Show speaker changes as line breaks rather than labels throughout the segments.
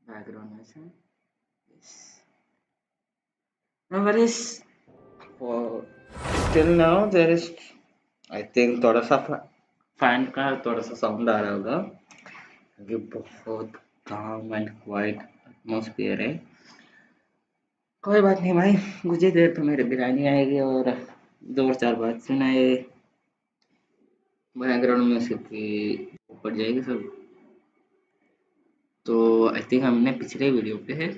Background noise. Yes. No worries. For till now there is, I think थोड़ा सा fan का थोड़ा सा साउंड आ रहा होगा क्योंकि बहुत काम एंड क्वाइट एटमॉस्फेयर है। कोई बात नहीं भाई, कुछ ही देर तो मेरी बिरयानी आएगी और दो चार बात सुनाए, बैकग्राउंड म्यूजिक की ऊपर जाएगी सब। तो आई थिंक हमने पिछले वीडियो पे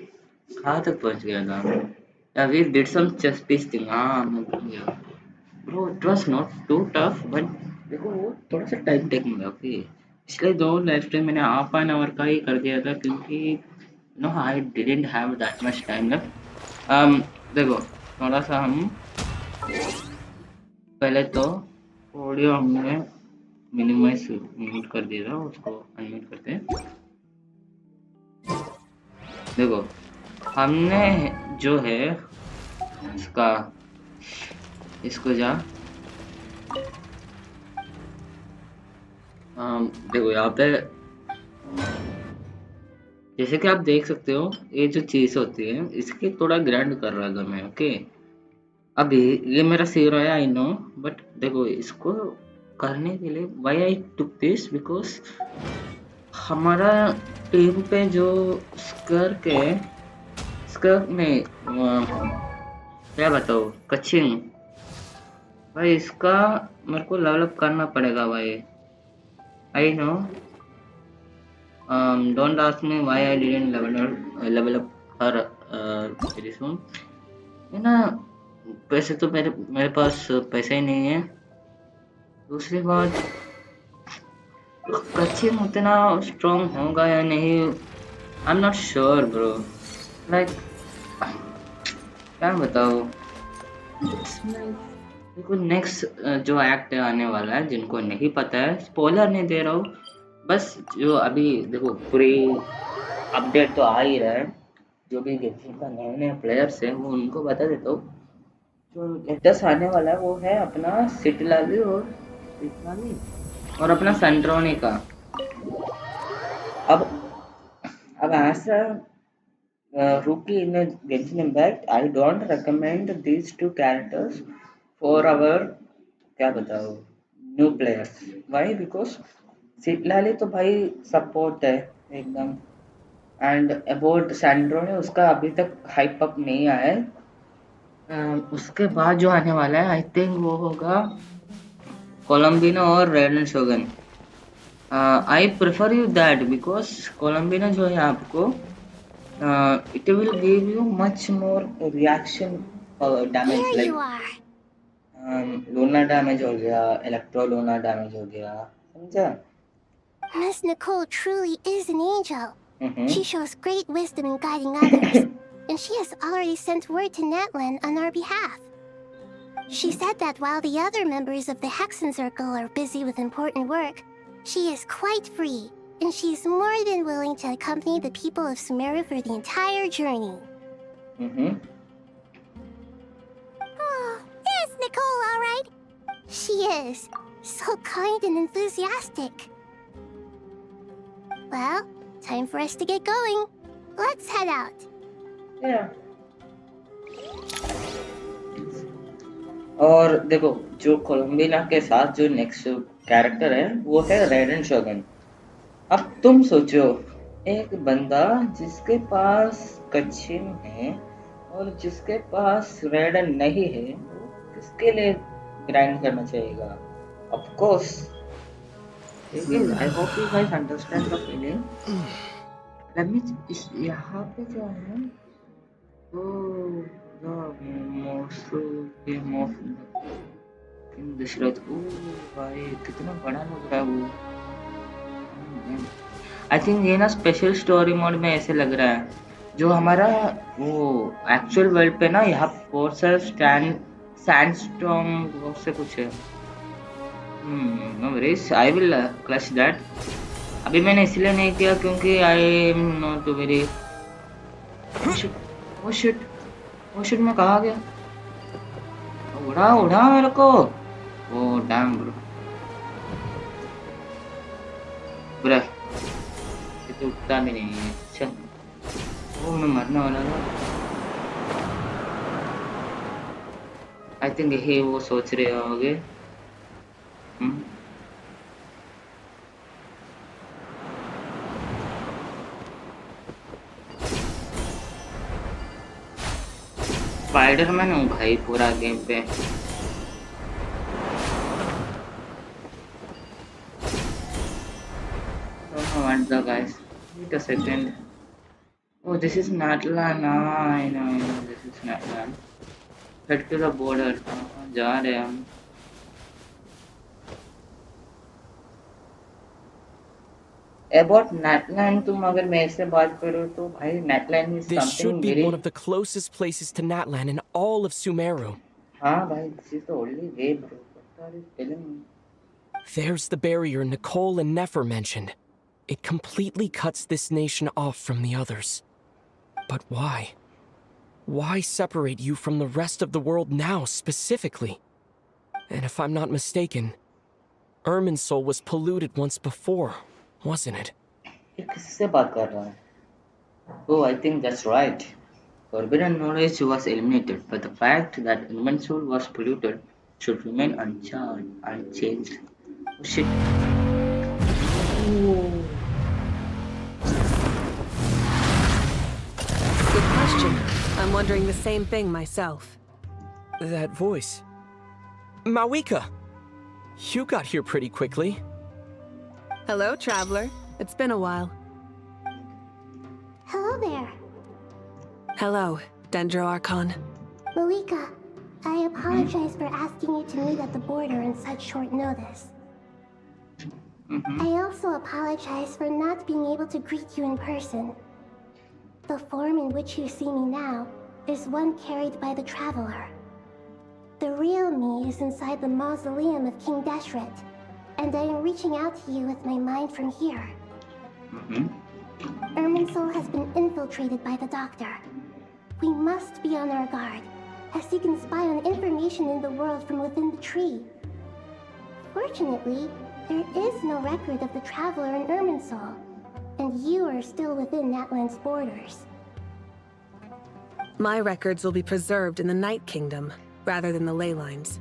कहाँ तक पहुँच गया था। We did some chess piece हाँ मैं भूल गया। Bro it was not too tough but देखो वो थोड़ा सा टाइम टेकिंग ओके। पिछले दो लाइफ टाइम मैंने हाफ एन आवर का ही कर दिया था क्योंकि no I didn't have that much time left. देखो थोड़ा सा हम पहले तो ऑडियो हमने मिनिमाइज म्यूट कर दिया था, उसको अनम्यूट करते हैं। देखो हमने जो है इसका इसको जा देखो यहाँ पे जैसे कि आप देख सकते हो ये जो चीज होती है इसकी थोड़ा ग्राइंड कर रहा था मैं ओके। अभी ये मेरा जीरो है आई नो, बट देखो इसको करने के लिए why I took this because हमारा टीम पे जो स्कर नहीं क्या बताओ कचिंग भाई इसका मेरे को डेवलप करना पड़ेगा भाई। I know don't ask me why I didn't level up her very soon। है ना, पैसे तो मेरे पास पैसे ही नहीं है। दूसरी बात कचिन उतना स्ट्रॉन्ग होगा या नहीं आई am not sure bro. Like क्या बताओ देखो नेक्स्ट जो एक्ट आने वाला है जिनको नहीं पता है स्पॉइलर नहीं दे रहा हूँ, बस जो अभी देखो पूरी अपडेट तो आ ही रहा है। जो भी गेम्स का नए नए प्लेयर्स हैं वो उनको बता देता हूँ। जो लेटेस्ट आने वाला है वो है अपना सिटलाली और अपना सेंट्रोनी का। अब अब ऐसा rookie in a Genshin Impact, I don't recommend these two characters for our क्या बताओ न्यू प्लेयर्स। वाई बिकॉज सिटलाली तो भाई सपोर्ट है एकदम एंड अबाउट सैंड्रो ने उसका अभी तक हाइप अप नहीं आया है। उसके बाद जो आने वाला है आई थिंक वो होगा कोलम्बिनो और Raiden Shogun. I prefer you that because Columbina जो है आपको it will give you much more reaction damage like Luna damage हो गया, इलेक्ट्रो लूना डैमेज हो गया, समझा।
Miss Nicole truly is an angel. She shows great wisdom in guiding others, and she has already sent word to Natlan on our behalf. She said that while the other members of the Hexen Circle are busy with important work, she is quite free, and she is more than willing to accompany the people of Sumeru for the entire journey. Oh, is Nicole all right? She is. So kind and enthusiastic. Well, time for us to get going. Let's head out.
Yeah. और देखो जो कोलम्बिना के साथ जो next character है वो है रेडन शोगन। अब तुम सोचो एक बंदा जिसके पास कच्छिन है और जिसके पास रेडन नहीं है वो किसके लिए ग्राइंड करना चाहिएगा। Of course I hope you guys understand the feeling. Let me यहाँ पे क्या है oh the most game of in this right भाई कितना बड़ा लग रहा है वो। I think ये ना स्पेशल स्टोरी मोड में ऐसे लग रहा है जो हमारा वो एक्चुअल वर्ल्ड पे ना यहाँ कोर्सर स्टैंड सैंडस्टॉर्म से कुछ है। No worries, I will clutch that. अभी मैंने इसलिए नहीं किया क्योंकि I am not very. Oh shit, oh shit, oh shit, मैं कहाँ गया? उड़ा उड़ा मेरे को। ओ डैम ब्रो, ब्रो ये तो उठता भी नहीं है। अच्छा, ओ मैं मरने वाला था। आई थिंक यही वो सोच रहे होगे। स्पाइडरमैन हूँ भाई पूरा गेम पे। Don't know what the guys. Wait a second. Oh, this is Natlan. Ah, I know. This is Natlan. Head to the border. जा रहे हैं हम। About Natlan, तुम अगर मेरे से बात करो तो भाई Natlan is
This should
something
be
very.
one of the closest places to Natlan in all of Sumeru.
हाँ भाई, this is the only way, bro. What are you telling me?
There's the barrier Nicole and Nefer mentioned. It completely cuts this nation off from the others. But why? Why separate you from the rest of the world now, specifically? And if I'm not mistaken, Irminsul was polluted once before, wasn't it?
ये किससे बात कर रहा है? Oh, I think that's right. Forbidden knowledge was eliminated, but the fact that Invensoul was polluted should remain unchanged. Oh shit. Oh.
Good question. I'm wondering the same thing myself.
That voice. Mawika! You got here pretty quickly.
Hello, traveler. It's been a while.
Hello there.
Hello, Dendro Archon.
Malika, I apologize for asking you to meet at the border in such short notice. I also apologize for not being able to greet you in person. The form in which you see me now is one carried by the Traveler. The real me is inside the mausoleum of King Deshret, and I am reaching out to you with my mind from here. Irminsul has been infiltrated by the Doctor. We must be on our guard, as he can spy on information in the world from within the tree. Fortunately, there is no record of the Traveler in Irminsul, and you are still within Natlan's borders.
My records will be preserved in the Night Kingdom, rather than the ley lines.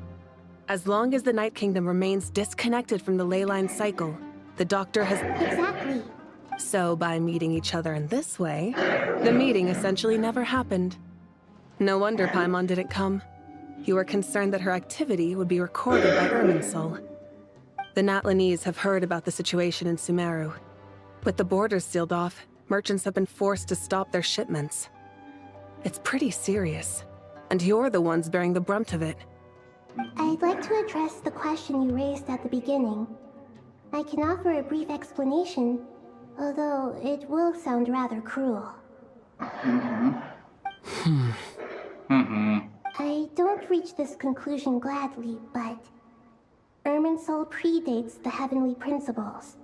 As long as the Night Kingdom remains disconnected from the ley line cycle, the Doctor has...
Exactly.
So by meeting each other in this way, the meeting essentially never happened. No wonder Paimon didn't come. You were concerned that her activity would be recorded by Irminsul. The Natlanese have heard about the situation in Sumeru. With the borders sealed off, merchants have been forced to stop their shipments. It's pretty serious, and you're the ones bearing the brunt of it.
I'd like to address the question you raised at the beginning. I can offer a brief explanation, although it will sound rather cruel. I don't reach this conclusion gladly, but Irminsul predates the Heavenly Principles.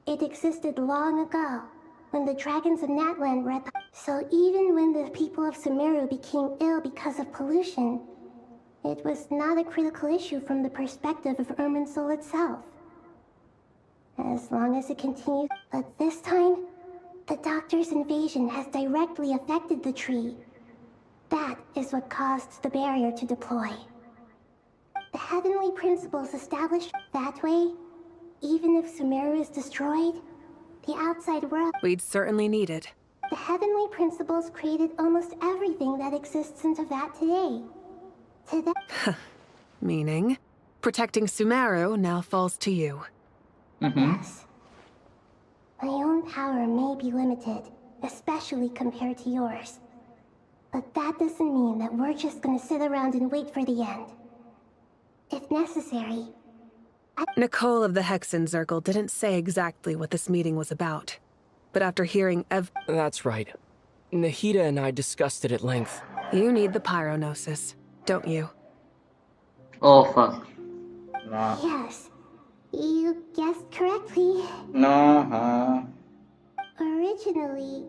It existed long ago, when the dragons of Natlan were at the... So even when the people of Sumeru became ill because of pollution, it was not a critical issue from the perspective of Irminsul itself. As long as it continues... But this time, the Doctor's invasion has directly affected the tree. That is what caused the barrier to deploy. The Heavenly Principles established that way, even if Sumeru is destroyed, the outside world...
We'd certainly need it.
The Heavenly Principles created almost everything that exists in Teyvat today.
Meaning, protecting Sumeru now falls to you.
Yes. My own power may be limited, especially compared to yours. But that doesn't mean that we're just gonna sit around and wait for the end. If necessary,
Nicole of the Hexen Circle didn't say exactly what this meeting was about. But after hearing
That's right. Nahida and I discussed it at length.
You need the pyronosis, don't you?
Oh fuck. No.
Yes, you guessed correctly.
No, huh?
Originally,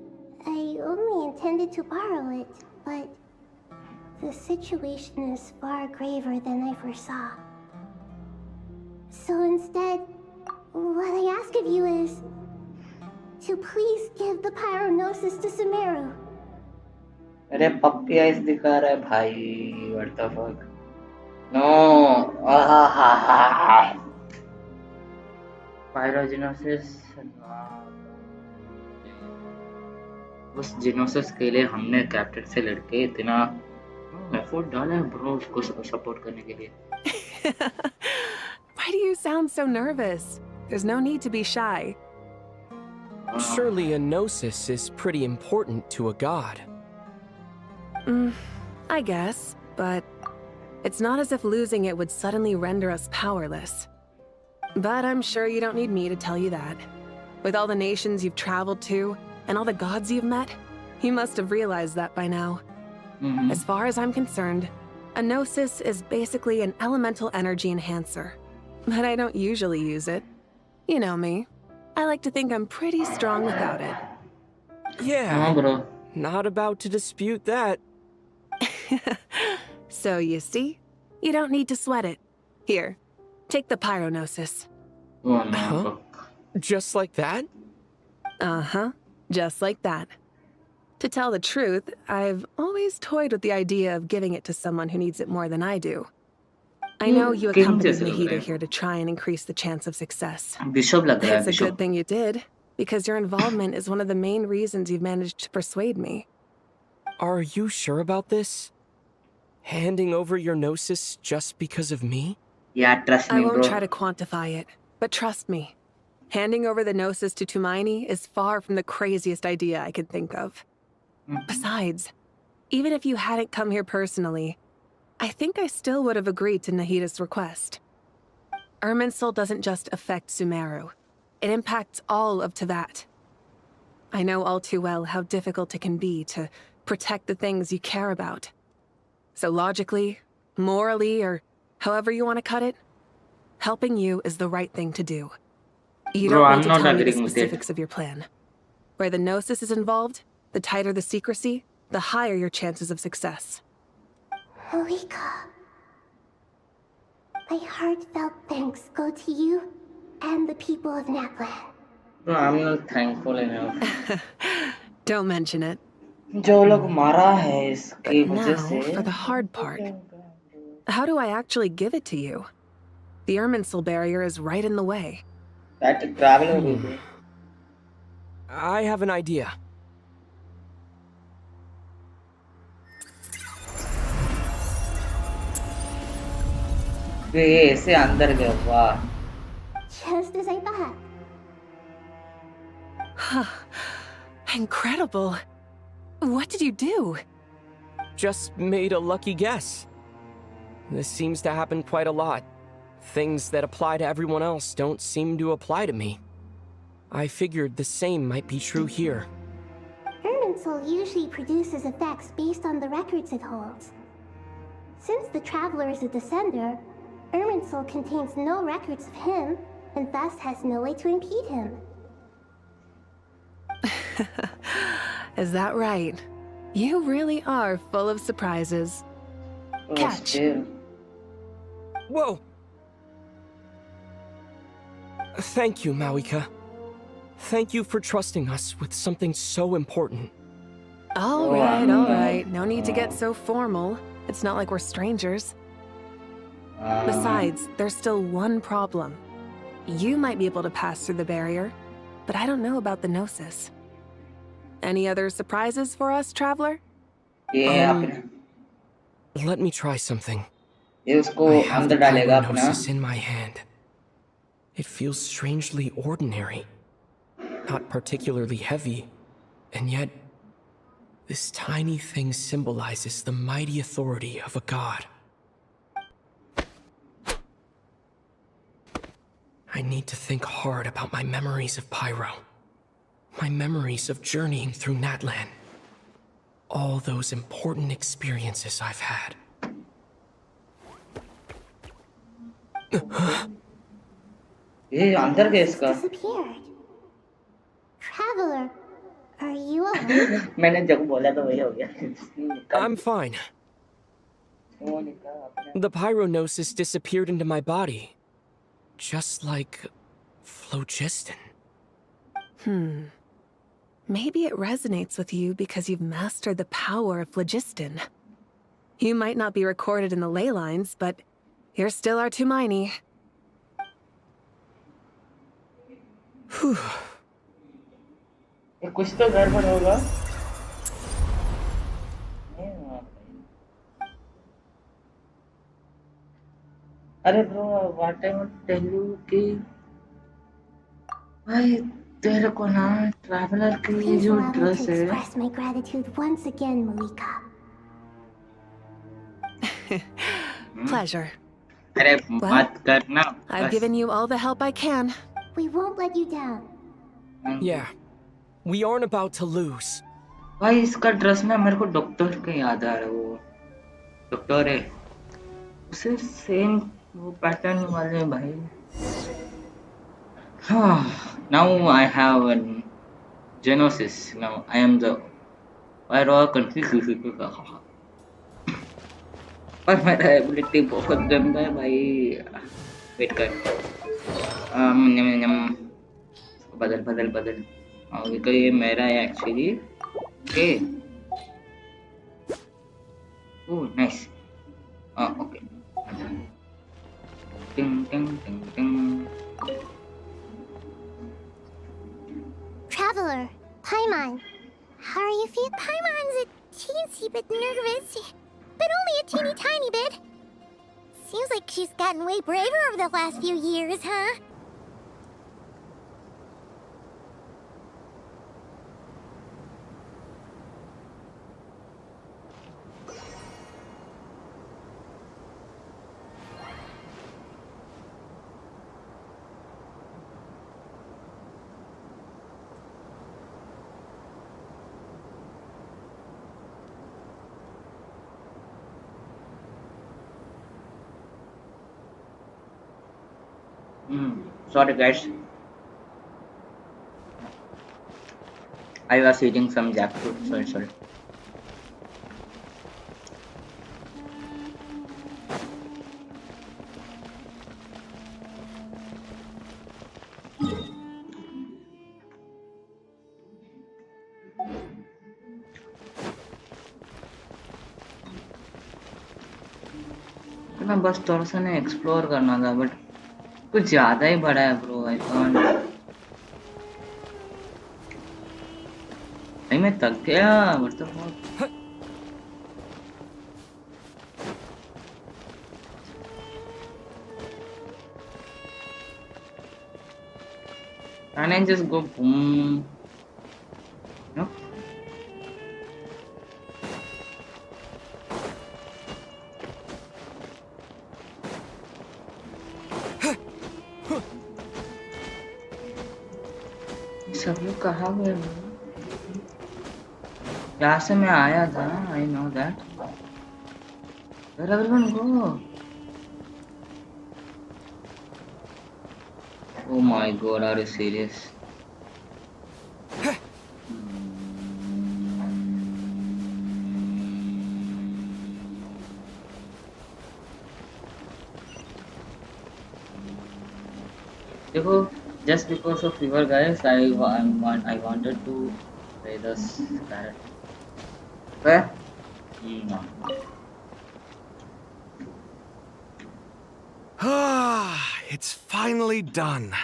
I only intended to borrow it, but the situation is far graver than I foresaw. So instead, what I ask of you is to please give the pyronosis to Sumeru.
अरे पप्पी ice दिखा रहा है भाई. What the fuck? No. Ah. Pyrogenesis. उस जीनोसिस के लिए हमने captain से लड़के इतना एफर्ट डाला है ब्रो उसको सपोर्ट करने के लिए.
Why do you sound so nervous? There's no need to be shy.
Surely a gnosis is pretty important to a god.
I guess, but it's not as if losing it would suddenly render us powerless. But I'm sure you don't need me to tell you that. With all the nations you've traveled to, and all the gods you've met, you must have realized that by now. As far as I'm concerned, a gnosis is basically an elemental energy enhancer. But I don't usually use it. You know me. I like to think I'm pretty strong without it.
Yeah,
bro.
not about to dispute that.
So you see, you don't need to sweat it. Here, take the pyronosis.
Oh no.
Huh? Just like that?
Uh-huh, just like that. To tell the truth, I've always toyed with the idea of giving it to someone who needs it more than I do. I know you accompanied Nahida here to try and increase the chance of success.
Bishop लग रहा है,
It's a
Bishop.
good thing you did, because your involvement is one of the main reasons you've managed to persuade me.
Are you sure about this? Handing over your gnosis just because of me?
Yeah, trust
I
me,
won't
bro.
try to quantify it, but trust me. Handing over the gnosis to Tumaini is far from the craziest idea I could think of. Besides, even if you hadn't come here personally, I think I still would have agreed to Nahida's request. Irminsul doesn't just affect Sumeru. It impacts all of Teyvat. I know all too well how difficult it can be to protect the things you care about. So logically, morally, or however you want to cut it, helping you is the right thing to do. You
Bro,
don't
I'm
need to
not
tell me the
agreeing with it.
specifics of your plan. Where the gnosis is involved, the tighter the secrecy, the higher your chances of success.
Malika, my heartfelt thanks go to you and the people of Napland.
Bro, I'm not thankful enough.
Don't mention it.
जो लोग मारा है इसकी
But
वजह
now,
से.
for the hard part. How do I actually give it to you? The Irminsul barrier is right in the way.
That traveler will be.
I have an idea.
ये ऐसे अंदर गया वाह.
Just as I thought.
Incredible. What did you do?
Just made a lucky guess. This seems to happen quite a lot. Things that apply to everyone else don't seem to apply to me. I figured the same might be true here.
Irminsul usually produces effects based on the records it holds. Since the Traveler is a descender, Irminsul contains no records of him, and thus has no way to impede him.
Is that right? You really are full of surprises.
Oh,
Catch.
still.
Whoa! Thank you, Mawika. Thank you for trusting us with something so important.
All right. No need to get so formal. It's not like we're strangers. Besides, there's still one problem. You might be able to pass through the barrier, but I don't know about the gnosis. Any other surprises for us, Traveler?
ये अपने
Let me try something.
ये उसको
I have the
अंदर डालेगा अपना.
gnosis in my hand. It feels strangely ordinary. Not particularly heavy, and yet this tiny thing symbolizes the mighty authority of a god. I need to think hard about my memories of Pyro. My memories of journeying through Natlan. all those important experiences I've had.
ये अंदर गया
Just
इसका.
disappeared. Traveler, are you awake?
मैंने जब बोला तो वही हो गया.
I'm fine. The pyronosis disappeared into my body. Just like phlogiston.
Maybe it resonates with you because you've mastered the power of phlogiston. You might not be recorded in the ley lines, but you're still Artumini.
Whew.
ये कुछ तो गड़बड़ होगा. अरे bro, what I want to tell you कि भाई तेरे को ना ट्रैवलर के लिए
Please
जो
allow me
ड्रेस
to
है.
express my gratitude once again, Malika.
Pleasure.
अरे
Well,
मत करना.
I've given you all the help I can.
We won't let you down.
Yeah, we aren't about to lose.
भाई इसका dress ना मेरे को doctor के याद आ रहा है. वो डॉक्टर है, उसे सेम वो पैटर्न वाले भाई. Now I have an genosis. Now I am the pyro confused. पर मेरा एबिलिटी बहुत गंदा है भाई. वेट कर. बदल बदल बदल. और ये मेरा है actually. Okay. Oh nice. Okay. टिंग टिंग टिंग टिंग.
Traveler, Paimon, how are you feeling? Paimon's a teensy bit nervous, but only a teeny tiny bit. Seems like she's gotten way braver over the last few years, huh?
Sorry guys, I was eating some jackfruit. Sorry. ना बस थोड़ा सा ना explore करना था, but कुछ ज्यादा ही बड़ा है ब्रो. I can't. भाई मैं थक गया. What the fuck. Can I just go boom? No. सब लोग कहाँ गए? यहाँ से मैं आया था. I know that. Where everyone go? Oh my god, are you serious? देखो, just because of you guys, I wanted to play this character. Where? No.
It's finally done.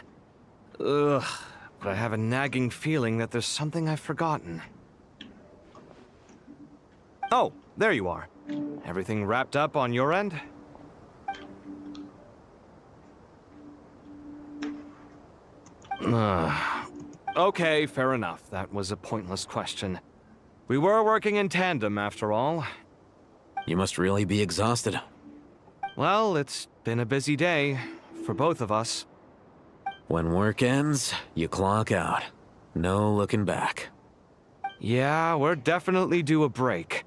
Ugh, but I have a nagging feeling that there's something I've forgotten. Oh, there you are. Everything wrapped up on your end? Okay, fair enough. That was a pointless question. We were working in tandem, after all.
You must really be exhausted.
Well, it's been a busy day for both of us.
When work ends, you clock out. No looking back.
Yeah, we're definitely due a break.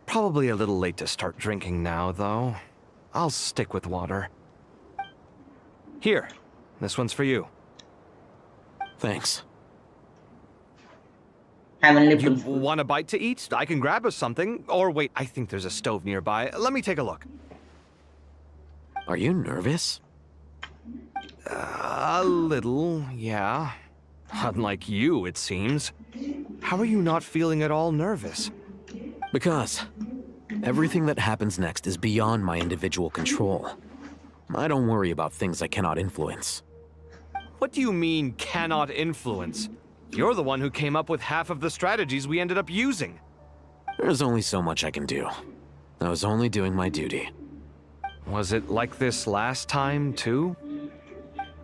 Probably a little late to start drinking now, though. I'll stick with water. Here, this one's for you.
Thanks.
Heavenly
You
principles.
want a bite to eat? I can grab us something. Or wait, I think there's a stove nearby. Let me take a look.
Are you nervous?
A little, yeah. Unlike you, it seems. How are you not feeling at all nervous?
Because everything that happens next is beyond my individual control. I don't worry about things I cannot influence.
What do you mean, cannot influence? You're the one who came up with half of the strategies we ended up using.
There's only so much I can do. I was only doing my duty.
Was it like this last time, too?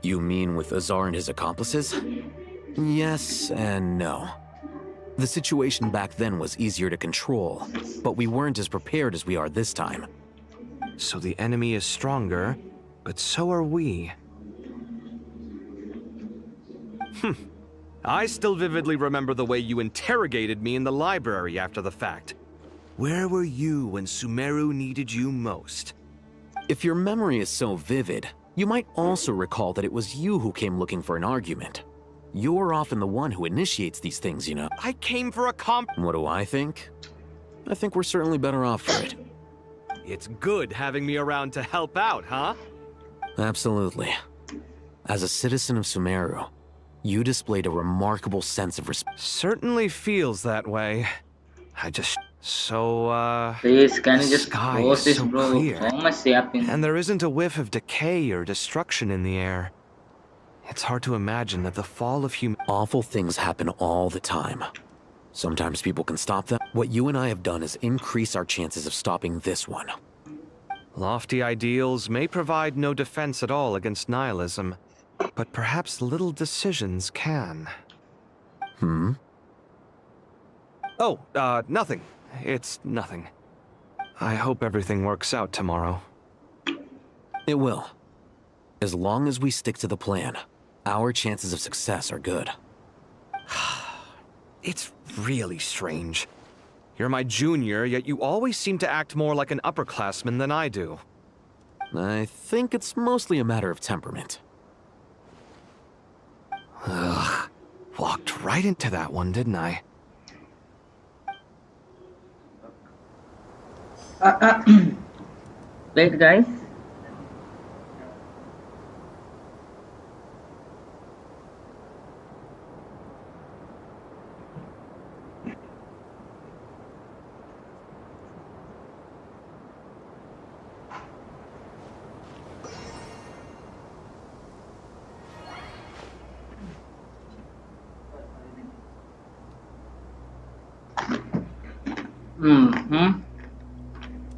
You mean with Azar and his accomplices? Yes and no. The situation back then was easier to control, but we weren't as prepared as we are this time.
So the enemy is stronger, but so are we. I still vividly remember the way you interrogated me in the library after the fact. Where were you when Sumeru needed you most?
If your memory is so vivid, you might also recall that it was you who came looking for an argument. You're often the one who initiates these things, you know.
I came for a
What do I think? I think we're certainly better off for it.
It's good having me around to help out, huh?
Absolutely. As a citizen of Sumeru, you displayed a remarkable sense of respect.
Certainly feels that way. I just... So,
Please, can you just
sky
close
is
this,
so
bro?
clear.
How much yapping?
And there isn't a whiff of decay or destruction in the air. It's hard to imagine that the fall of humanity...
Awful things happen all the time. Sometimes people can stop them. What you and I have done is increase our chances of stopping this one.
Lofty ideals may provide no defense at all against nihilism, but perhaps little decisions can. Oh, nothing. It's nothing. I hope everything works out tomorrow.
It will. As long as we stick to the plan, our chances of success are good.
It's really strange. You're my junior, yet you always seem to act more like an upperclassman than I do.
I think it's mostly a matter of temperament.
Ugh. Walked right into that one, didn't I?
Wait, guys.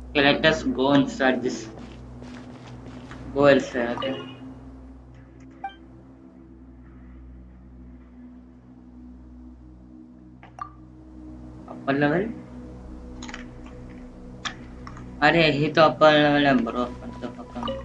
Okay, let us go inside this. Go elsewhere, okay? Upper level? अरे ही तो upper level है bro. What the fuck?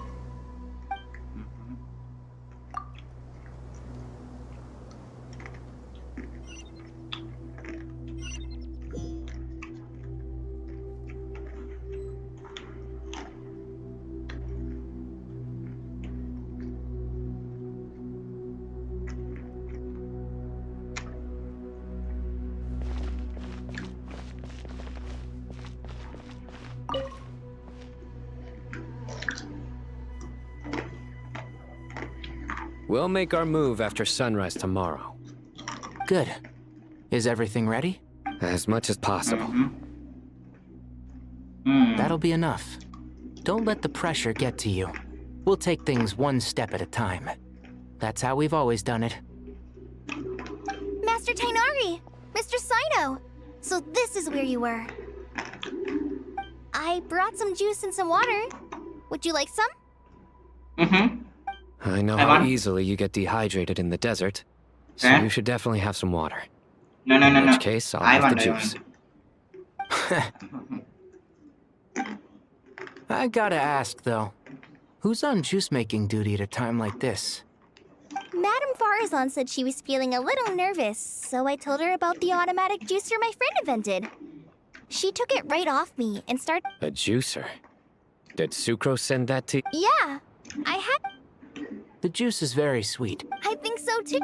We'll make our move after sunrise tomorrow.
Good. Is everything ready?
As much as possible.
That'll be enough. Don't let the pressure get to you. We'll take things one step at a time. That's how we've always done it.
Master Tainari! Mr. Saito! So this is where you were. I brought some juice and some water. Would you like some?
I know
I
how
want-
easily you get dehydrated in the desert, so
Eh?
you should definitely have some water.
No.
In which case, I'll have the juice.
I gotta ask, though. Who's on juice-making duty at a time like this?
Madam Farazan said she was feeling a little nervous, so I told her about the automatic juicer my friend invented. She took it right off me and started.
A juicer? Did Sucrose send that to you?
Yeah, I had.
The juice is very sweet.
I think so too.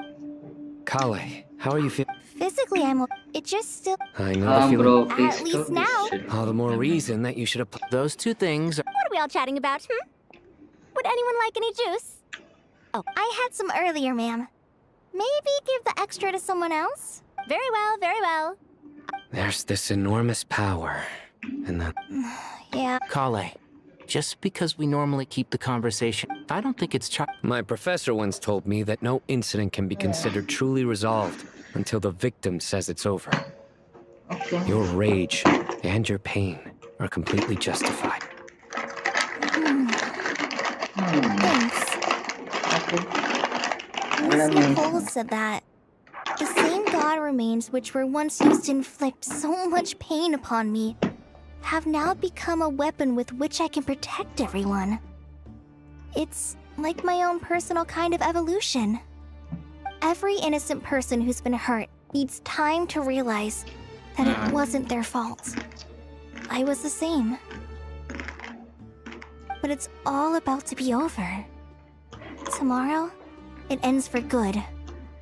Kale, how are you feeling?
Physically, it just still.
I know the feeling.
Bro,
At
please
least
stop
now.
this shit.
All the more reason that you should apply.
Those two things are.
What are we all chatting about, Would anyone like any juice? Oh, I had some earlier, ma'am. Maybe give the extra to someone else? Very well, very well.
There's this enormous power. And that.
Yeah.
Kale, just because we normally keep the conversation, I don't think it's
My professor once told me that no incident can be considered truly resolved until the victim says it's over.
Okay.
Your rage and your pain are completely justified.
Thanks.
Okay.
Miss Nicole said that. The same god remains which were once used to inflict so much pain upon me have now become a weapon with which I can protect everyone. It's like my own personal kind of evolution. Every innocent person who's been hurt needs time to realize that it wasn't their fault. I was the same. But it's all about to be over. Tomorrow, it ends for good.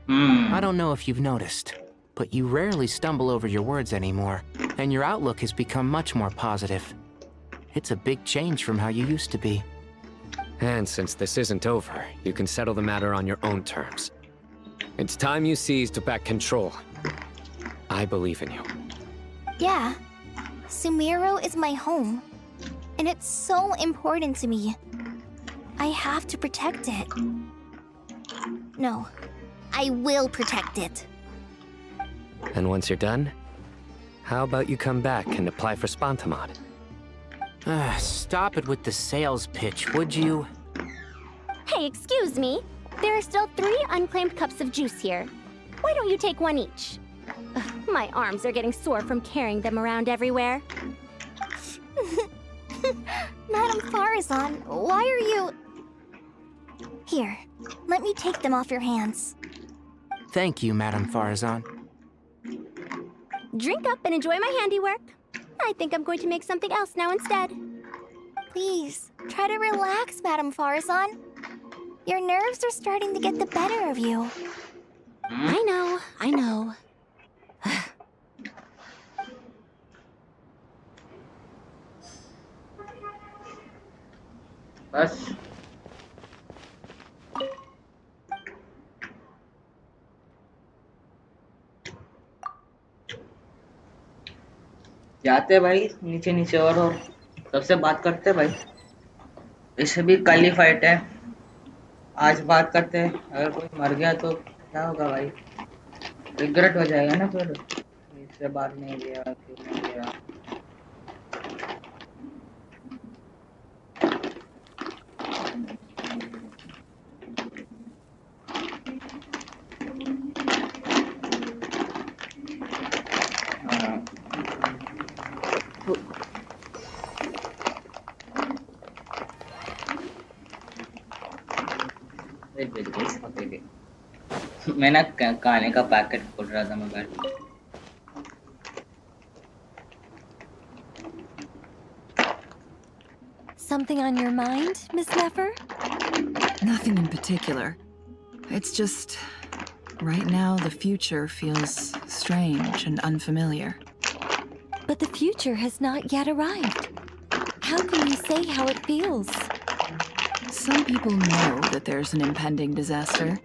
I don't know if you've noticed, but you rarely stumble over your words anymore, and your outlook has become much more positive. It's a big change from how you used to be.
And since this isn't over, you can settle the matter on your own terms. It's time you seized back control. I believe in you.
Yeah, Sumiro is my home, and it's so important to me. I have to protect it. No, I will protect it.
And once you're done, how about you come back and apply for Spantamod?
Stop it with the sales pitch, would you?
Hey, excuse me. There are still 3 unclaimed cups of juice here. Why don't you take one each? Ugh, my arms are getting sore from carrying them around everywhere.
Madam Farazan, why are you... Here, let me take them off your hands.
Thank you, Madame Farazan.
Drink up and enjoy my handiwork. I think I'm going to make something else now instead.
Please, try to relax, Madam Farazan. Your nerves are starting to get the better of you.
I know.
बस जाते भाई नीचे नीचे और सबसे बात करते भाई। इससे भी कल ही फाइट है, आज बात करते हैं। अगर कोई मर गया तो क्या होगा भाई, रिग्रेट हो जाएगा ना फिर, इससे बात नहीं गया क्यों नहीं गया। मैं ना खाने का पैकेट खोल रहा था mobile.
Something on your mind, Miss Nefer?
Nothing in particular. It's just... right now, the future feels strange and unfamiliar.
But the future has not yet arrived. How can you say how it feels?
Some people know that there's an impending disaster.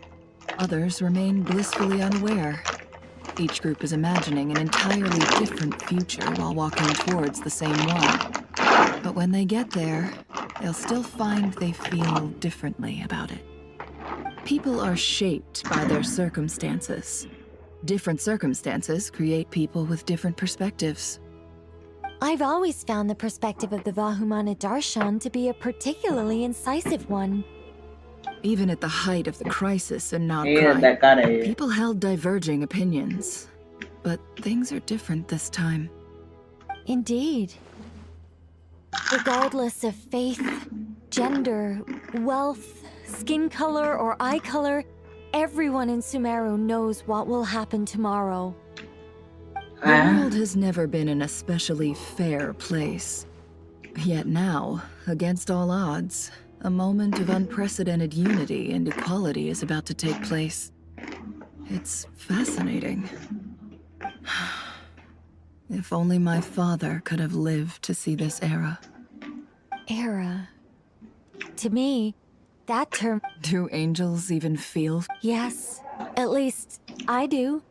Others remain blissfully unaware. Each group is imagining an entirely different future while walking towards the same one. But when they get there, they'll still find they feel differently about it. People are shaped by their circumstances. Different circumstances create people with different perspectives.
I've always found the perspective of the Vahumana Darshan to be a particularly incisive one.
Even at the height of the crisis in Nagkai, people held diverging opinions. But things are different this time.
Indeed. Regardless of faith, gender, wealth, skin color, or eye color, Everyone in Sumeru knows what will happen tomorrow.
The world has never been an especially fair place. Yet now, against all odds, a moment of unprecedented unity and equality is about to take place. It's fascinating. If only my father could have lived to see this era.
Era. To me, that term...
Do angels even feel?
Yes, at least I do.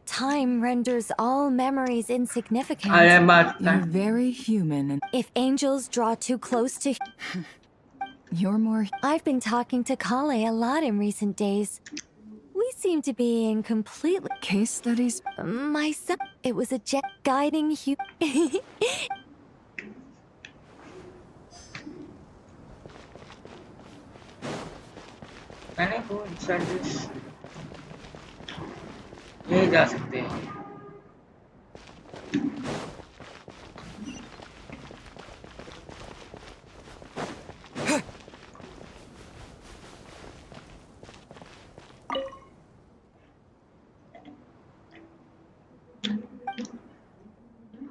Time renders all memories insignificant.
You're very human and
If angels draw too close to...
you're more...
I've been talking to Kale a lot in recent days. We seem to be in completely...
Case studies?
My son... It was a jet guiding you.
Can I go inside this? नहीं जा सकते हैं.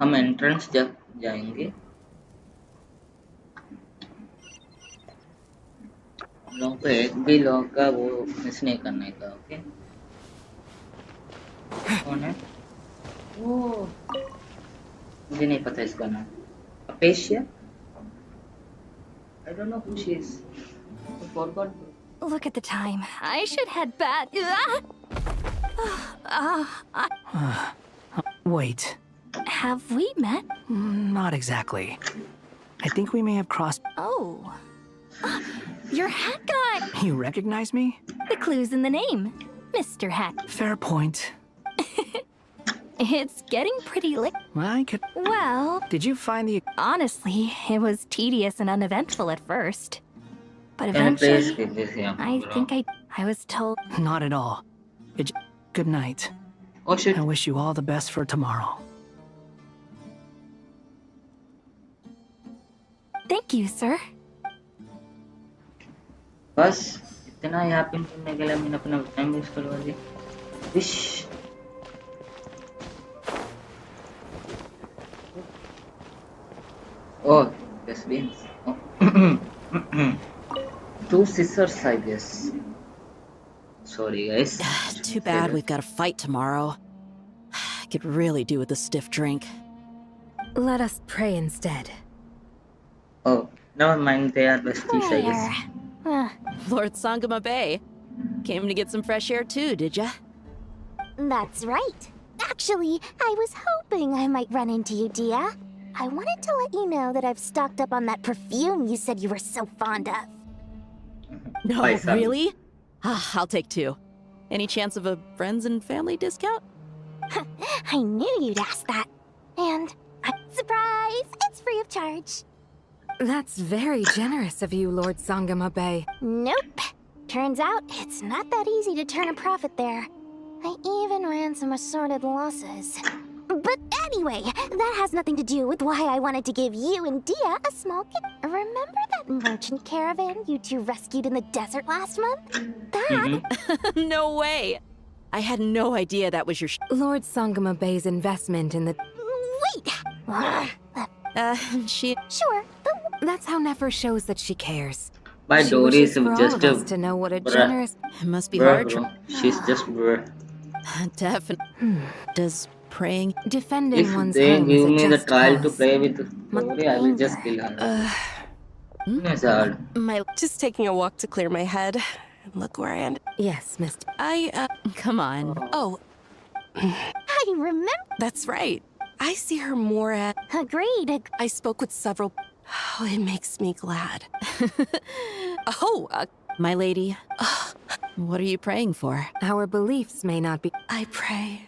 हम entrance जब जाएंगे लोगों को एक भी लोग का वो मिस नहीं करने का. ओके कौन है वो मुझे नहीं पता इसका नाम. अपेशिया I don't know who she is. I forgot.
Look at the time. I should head back.
Wait.
Have we met?
Not exactly. I think we may have crossed...
Oh. Your hat guy!
You recognize me?
The clue's in the name. Mr. Hat.
Fair point.
It's getting pretty late.
I could...
Well,
Did you find the...
honestly, it was tedious and uneventful at first. But eventually, I think I was told...
Not at all. Good night.
Oh shit.
I wish you all the best for tomorrow.
Thank you, sir.
बस इतना यहाँ pin करने के लिए मैंने अपना time waste करवा दिया. Wish oh yes beans. Oh. Two scissors I guess. Sorry guys.
Too bad we've got a fight tomorrow. I could really do with a stiff drink.
Let us pray instead.
Oh never mind, they are besties I guess.
Lord Sangama Bay. Came to get some fresh air too, did ya?
That's right. Actually, I was hoping I might run into you, Dia. I wanted to let you know that I've stocked up on that perfume you said you were so fond of.
No,
Bye, Sam.
really? I'll take two. Any chance of a friends and family discount?
I knew you'd ask that. And, surprise! It's free of charge.
That's very generous of you, Lord Sangama Bay.
Nope. Turns out, it's not that easy to turn a profit there. I even ran some assorted losses. But anyway, that has nothing to do with why I wanted to give you and Dia a small gift. Remember that merchant caravan you two rescued in the desert last month? That...
No way! I had no idea that was your
Lord Sangama Bay's investment in the...
Wait!
she...
Sure, but...
That's how Nefer shows that she cares.
My
She
Dory is
wishes for all
just
of
a
us to know what a
bruh.
generous...
It must be
bruh,
hard.
bro. She's just bruh.
Definitely. Does praying...
Defending
If
one's
they
home
give
is a
me the
just
trial to
cause.
play with Dory, I will just kill her. It's hard.
My...
Just taking a walk to clear my head. And look where I ended.
Yes, Mr.
Come on.
Oh,
I remember...
that's right. I see her more at...
Agreed.
I spoke with several... Oh, it makes me glad.
My lady, what are you praying for?
Our beliefs may not be...
I pray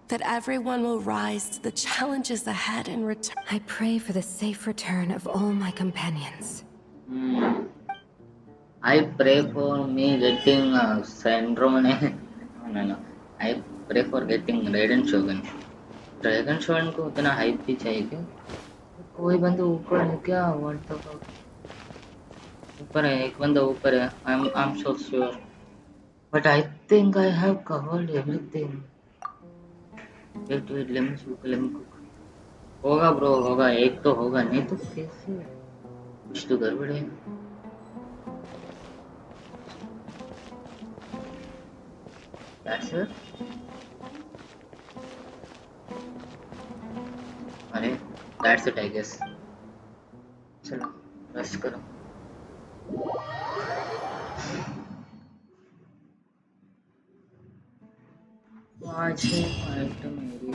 that everyone will rise to the challenges ahead and return.
I pray for the safe return of all my companions.
I pray for me getting syndrome. No. I pray for getting Raiden Shogun. Dragon Shogun को उतना hype भी चाहिए क्या? कोई बंदा ऊपर है क्या? What the fuck? ऊपर है एक बंदा ऊपर है. I'm so sure. But I think I have covered everything. Wait, let me cook. होगा ब्रो होगा एक तो होगा नहीं तो कैसे कुछ तो गड़बड़ है That's it. अरे that's it I guess. चलो रश करो आज आइटम मेरी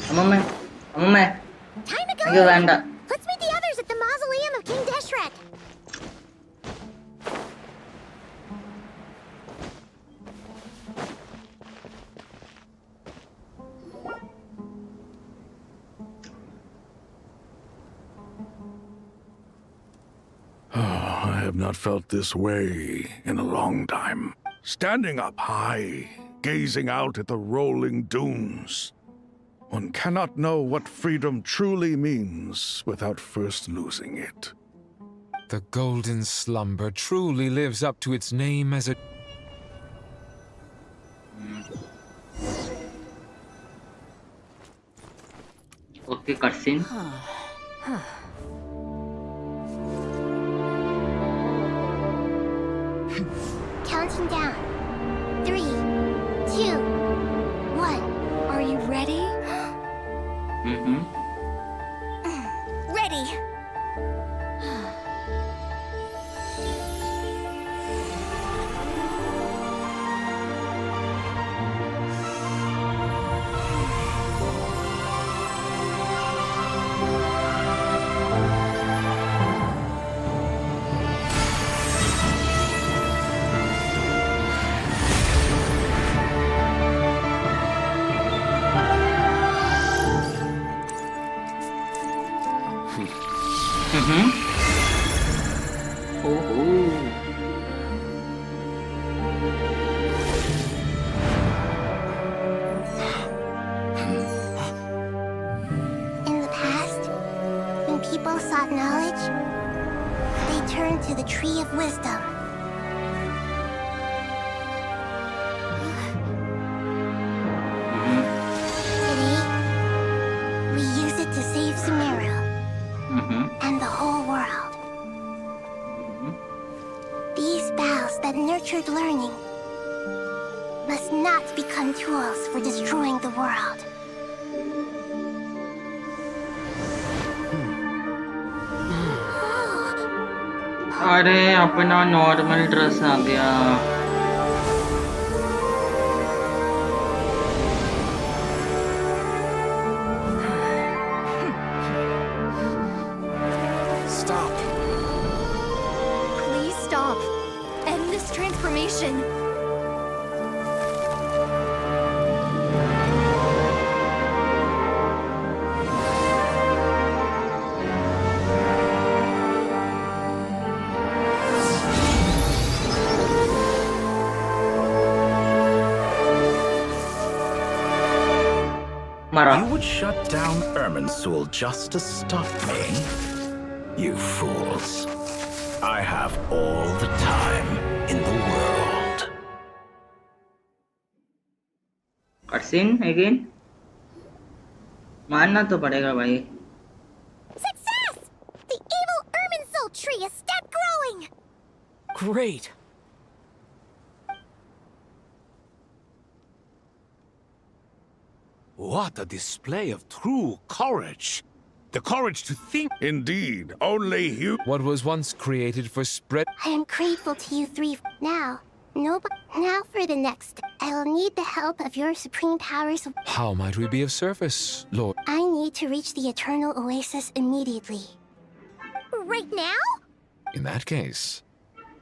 अम्मा
Time to go!
अगे Wanda
Let's meet the others at the mausoleum of King Deshret.
I have not felt this way in a long time. Standing up high, gazing out at the rolling dunes. One cannot know what freedom truly means without first losing it.
The golden slumber truly lives up to its name as a...
Okay, cutscene.
Counting down. 3, 2, 1.
Are you ready?
Ready. In the past, when people sought knowledge, they turned to the Tree of Wisdom. Today, we use it to save Sumeru and the whole world. These boughs that nurtured learning must not become tools for destroying the world.
अरे अपना normal dress आ गया
Stop. Please stop. End this transformation.
You would shut down Irminsul just to stop me? You fools. I have all the time in the world.
cutscene again मानना तो पड़ेगा भाई
Success! The evil Irminsul tree has stopped growing!
Great!
What a display of true courage. The courage to think.
Indeed, only you.
What was once created for spread...
I am grateful to you three. Now for the next. I will need the help of your supreme powers.
How might we be of service, Lord?
I need to reach the Eternal Oasis immediately. Right now?
In that case,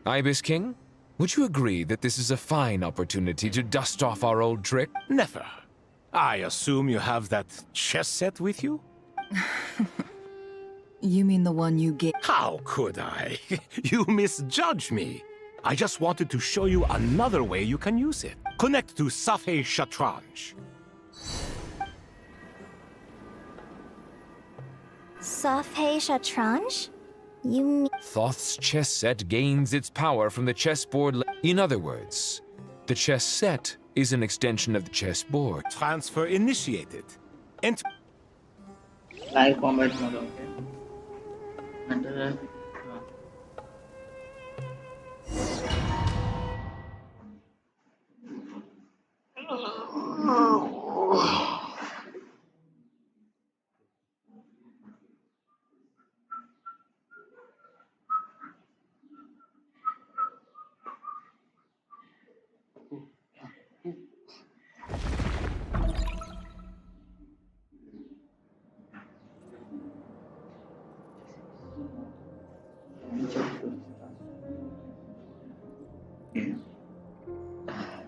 Ibis King, would you agree that this is a fine opportunity to dust off our old trick?
Never. I assume you have that chess set with you?
You mean the one you gave?
How could I? You misjudge me. I just wanted to show you another way you can use it. Connect to Safei Shatranj.
Safei Shatranj?
You mean...
Thoth's chess set gains its power from the chessboard. In other words, the chess set is an extension of the chessboard.
Transfer initiated.
Live combat mode, okay. And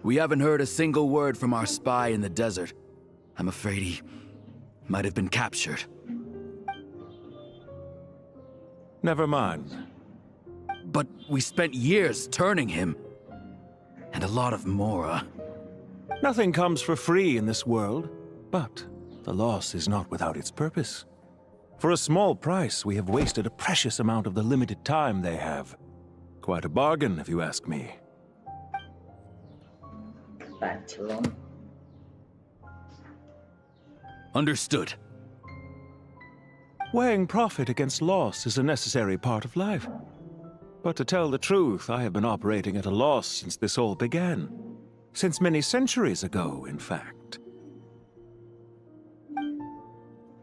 We haven't heard a single word from our spy in the desert. I'm afraid he might have been captured.
Never mind.
But we spent years turning him. And a lot of Mora.
Nothing comes for free in this world, but the loss is not without its purpose. For a small price, we have wasted a precious amount of the limited time they have. Quite a bargain, if you ask me.
Understood.
Weighing profit against loss is a necessary part of life. But to tell the truth, I have been operating at a loss since this all began. Since many centuries ago, in fact.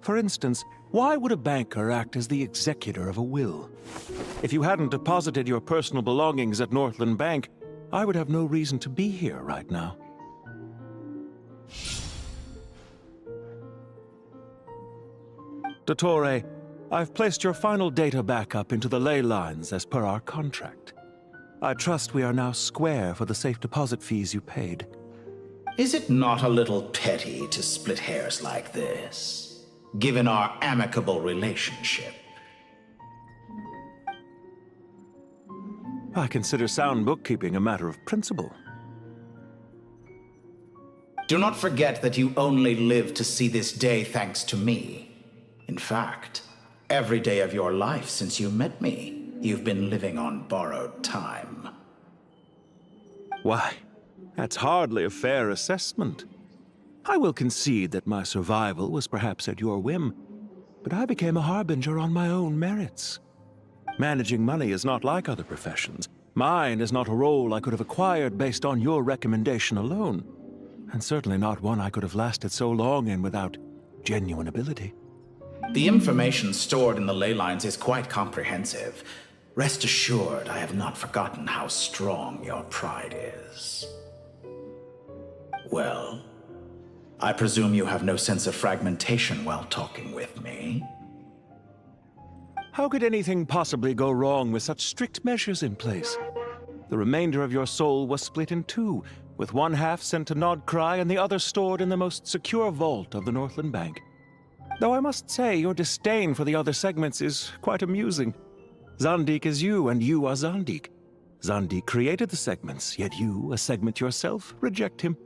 For instance, why would a banker act as the executor of a will? If you hadn't deposited your personal belongings at Northland Bank, I would have no reason to be here right now. Dottore, I've placed your final data backup into the ley lines as per our contract. I trust we are now square for the safe deposit fees you paid.
Is it not a little petty to split hairs like this, given our amicable relationship?
I consider sound bookkeeping a matter of principle.
Do not forget that you only live to see this day thanks to me. In fact, every day of your life since you met me, you've been living on borrowed time.
Why, that's hardly a fair assessment. I will concede that my survival was perhaps at your whim, but I became a harbinger on my own merits. Managing money is not like other professions. Mine is not a role I could have acquired based on your recommendation alone, and certainly not one I could have lasted so long in without genuine ability.
The information stored in the ley lines is quite comprehensive. Rest assured, I have not forgotten how strong your pride is. Well, I presume you have no sense of fragmentation while talking with me.
How could anything possibly go wrong with such strict measures in place? The remainder of your soul was split in two, with one half sent to Nodcry and the other stored in the most secure vault of the Northland Bank. Though I must say, your disdain for the other segments is quite amusing. Zandik is you, and you are Zandik. Zandik created the segments, yet you, a segment yourself, reject him.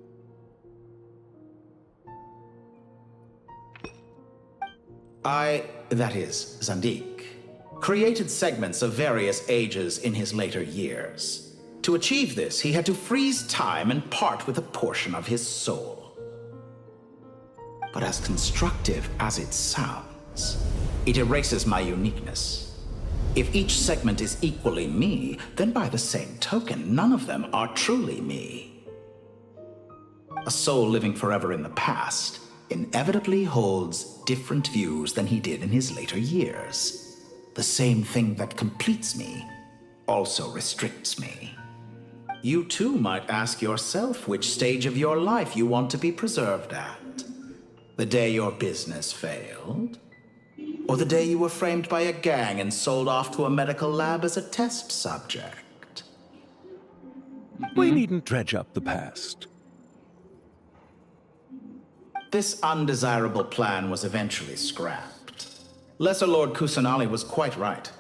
That is, Zandik, created segments of various ages in his later years. To achieve this, he had to freeze time and part with a portion of his soul. But as constructive as it sounds, it erases my uniqueness. If each segment is equally me, then by the same token, none of them are truly me. A soul living forever in the past inevitably holds different views than he did in his later years. The same thing that completes me also restricts me. You too might ask yourself which stage of your life you want to be preserved at. The day your business failed? Or the day you were framed by a gang and sold off to a medical lab as a test subject?
We needn't dredge up the past.
This undesirable plan was eventually scrapped. Lesser Lord Kusanali was quite right.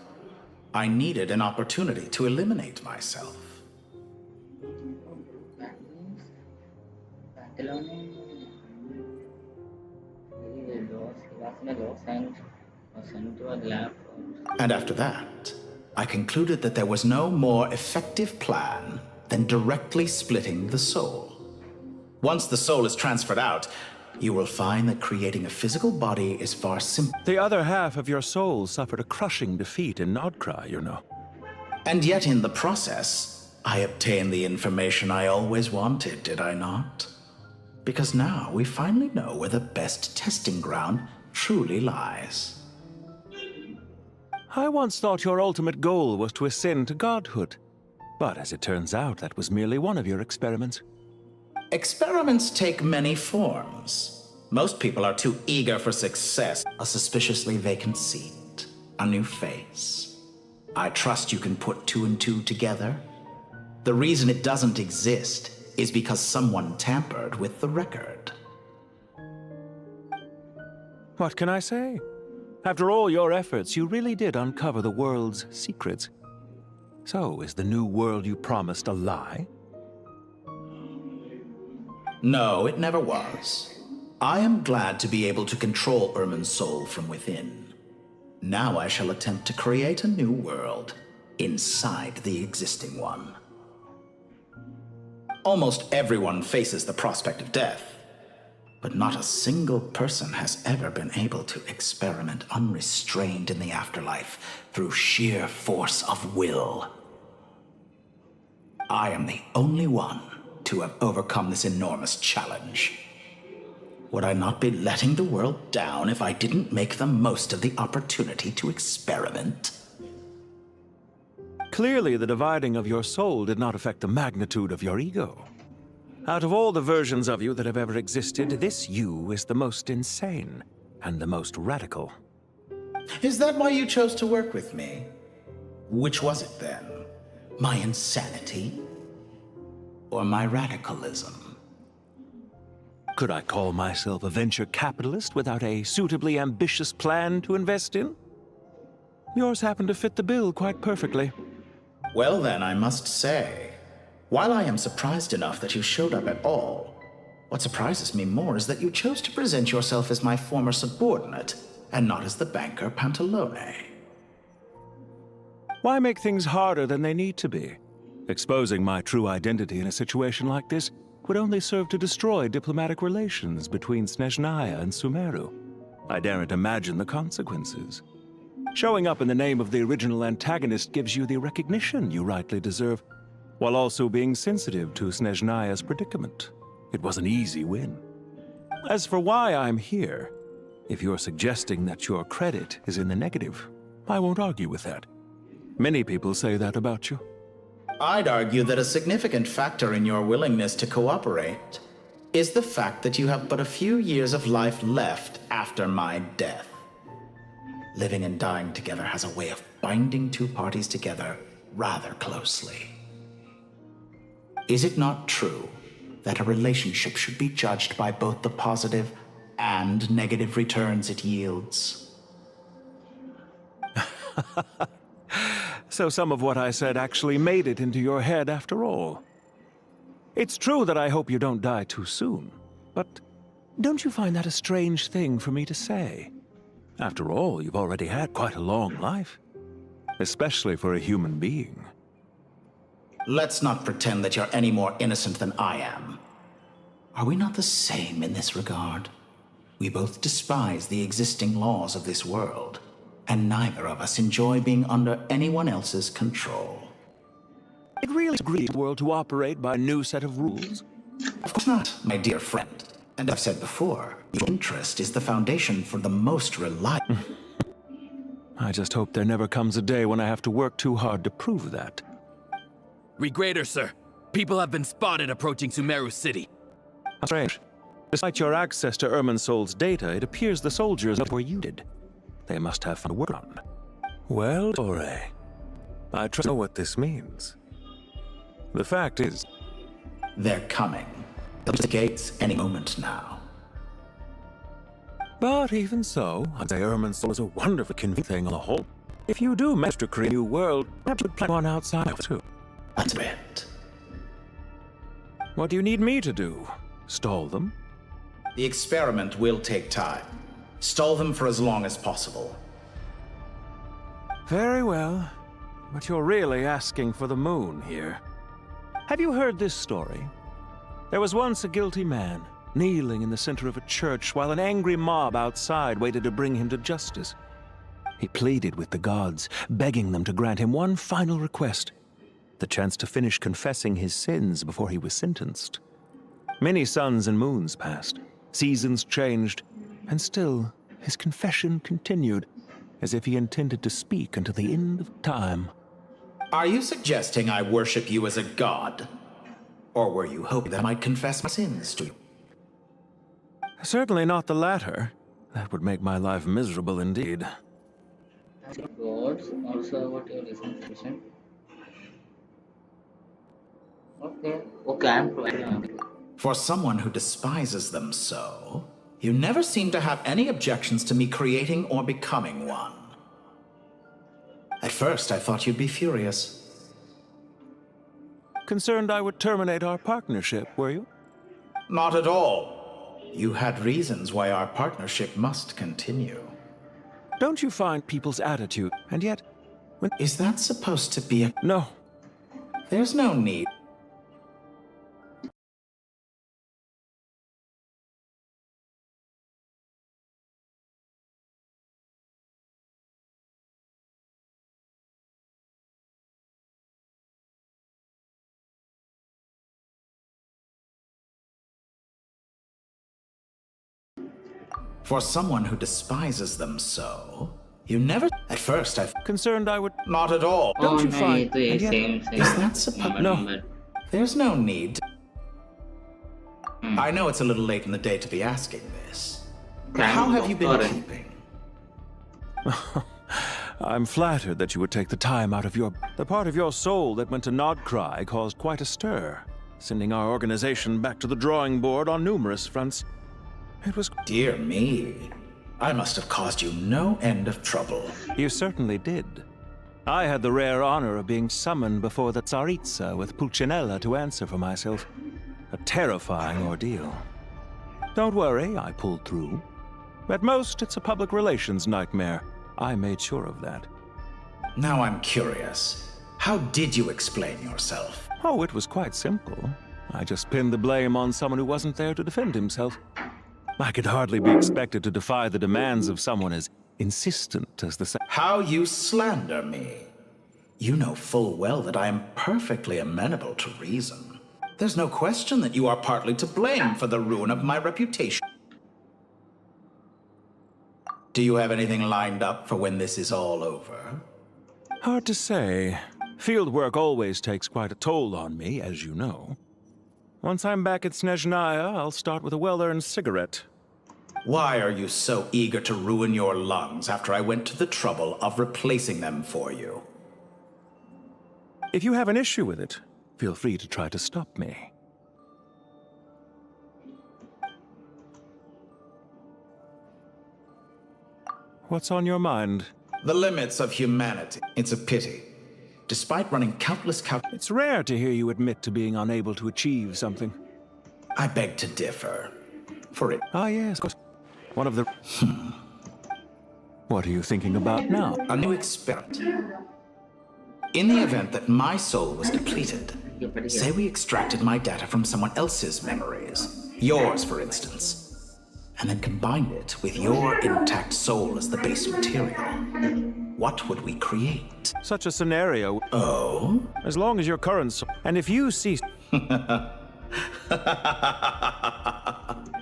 I needed an opportunity to eliminate myself. And after that, I concluded that there was no more effective plan than directly splitting the soul. Once the soul is transferred out, you will find that creating a physical body is far simpler.
The other half of your soul suffered a crushing defeat in Nordcry, you know.
And yet in the process, I obtained the information I always wanted, did I not? Because now we finally know where the best testing ground truly lies.
I once thought your ultimate goal was to ascend to godhood. But as it turns out, that was merely one of your experiments.
Experiments take many forms. Most people are too eager for success. A suspiciously vacant seat, a new face. I trust you can put two and two together. The reason it doesn't exist is because someone tampered with the record.
What can I say? After all your efforts, you really did uncover the world's secrets. So, is the new world you promised a lie?
No, it never was. I am glad to be able to control Irmin's soul from within. Now I shall attempt to create a new world inside the existing one. Almost everyone faces the prospect of death, but not a single person has ever been able to experiment unrestrained in the afterlife through sheer force of will. I am the only one to have overcome this enormous challenge. Would I not be letting the world down if I didn't make the most of the opportunity to experiment?
Clearly, the dividing of your soul did not affect the magnitude of your ego. Out of all the versions of you that have ever existed, this you is the most insane and the most radical.
Is that why you chose to work with me? Which was it then? My insanity? Or my radicalism?
Could I call myself a venture capitalist without a suitably ambitious plan to invest in? Yours happened to fit the bill quite perfectly.
Well then, I must say, while I am surprised enough that you showed up at all, what surprises me more is that you chose to present yourself as my former subordinate, and not as the banker Pantalone.
Why make things harder than they need to be? Exposing my true identity in a situation like this would only serve to destroy diplomatic relations between Snezhnaya and Sumeru. I daren't imagine the consequences. Showing up in the name of the original antagonist gives you the recognition you rightly deserve, while also being sensitive to Snezhnaya's predicament. It was an easy win. As for why I'm here, if you're suggesting that your credit is in the negative, I won't argue with that. Many people say that about you.
I'd argue that a significant factor in your willingness to cooperate is the fact that you have but a few years of life left after my death. Living and dying together has a way of binding two parties together rather closely. Is it not true that a relationship should be judged by both the positive and negative returns it yields?
So some of what I said actually made it into your head after all. It's true that I hope you don't die too soon, but don't you find that a strange thing for me to say? After all, you've already had quite a long life, especially for a human being.
Let's not pretend that you're any more innocent than I am. Are we not the same in this regard? We both despise the existing laws of this world, and neither of us enjoy being under anyone else's control.
It really agrees the world to operate by a new set of rules?
Of course not, my dear friend. And I've said before, your interest is the foundation for the most reliable...
I just hope there never comes a day when I have to work too hard to prove that.
Regrader, sir. People have been spotted approaching Sumeru City.
Strange. Despite your access to Irminsol's data, it appears the soldiers know where you did. They must have found a work on. Well, Ore, I trust to know what this means. The fact is...
They're coming. They'll be at the gates any moment now.
But even so, I'd say Irminsol is a wonderfully convenient thing on the whole. If you do manage to create a new world, perhaps you could plan one outside of it too.
That's it.
What do you need me to do? Stall them?
The experiment will take time. Stall them for as long as possible.
Very well. But you're really asking for the moon here. Have you heard this story? There was once a guilty man, kneeling in the center of a church while an angry mob outside waited to bring him to justice. He pleaded with the gods, begging them to grant him one final request, the chance to finish confessing his sins before he was sentenced. Many suns and moons passed, seasons changed, and still his confession continued, as if he intended to speak until the end of time.
Are you suggesting I worship you as a god? Or were you hoping that I might confess my sins to you?
Certainly not the latter. That would make my life miserable indeed.
Gods also about your listening session. Okay. Okay, I'm providing.
For someone who despises them so, you never seem to have any objections to me creating or becoming one. At first, I thought you'd be furious.
Concerned I would terminate our partnership, were you?
Not at all. You had reasons why our partnership must continue.
Don't you find people's attitude, and yet...
Is that supposed to be a...
No.
There's no need. For someone who despises them so, you never... At first, I...
Concerned I would...
Not at all.
Don't you find...
Is
that supposed...
No.
There's no need. I know it's a little late in the day to be asking this. But how have you been keeping?
I'm flattered that you would take the time out of your... The part of your soul that went to Nodcry caused quite a stir, sending our organization back to the drawing board on numerous fronts. It was...
Dear me. I must have caused you no end of trouble.
You certainly did. I had the rare honor of being summoned before the Tsaritsa with Pulcinella to answer for myself. A terrifying ordeal. Don't worry, I pulled through. At most, it's a public relations nightmare. I made sure of that.
Now I'm curious. How did you explain yourself?
Oh, it was quite simple. I just pinned the blame on someone who wasn't there to defend himself. I could hardly be expected to defy the demands of someone as insistent as the...
How you slander me. You know full well that I am perfectly amenable to reason. There's no question that you are partly to blame for the ruin of my reputation. Do you have anything lined up for when this is all over?
Hard to say. Field work always takes quite a toll on me, as you know. Once I'm back at Snezhnaya, I'll start with a well-earned cigarette.
Why are you so eager to ruin your lungs after I went to the trouble of replacing them for you?
If you have an issue with it, feel free to try to stop me. What's on your mind?
The limits of humanity. It's a pity. Despite running countless
It's rare to hear you admit to being unable to achieve something.
I beg to differ. For it...
Ah, yes, of course. One of the... What are you thinking about now?
A new experiment. In the event that my soul was depleted, say we extracted my data from someone else's memories, yours for instance, and then combined it with your intact soul as the base material. What would we create?
Such a scenario...
Oh?
As long as your current soul... And if you cease...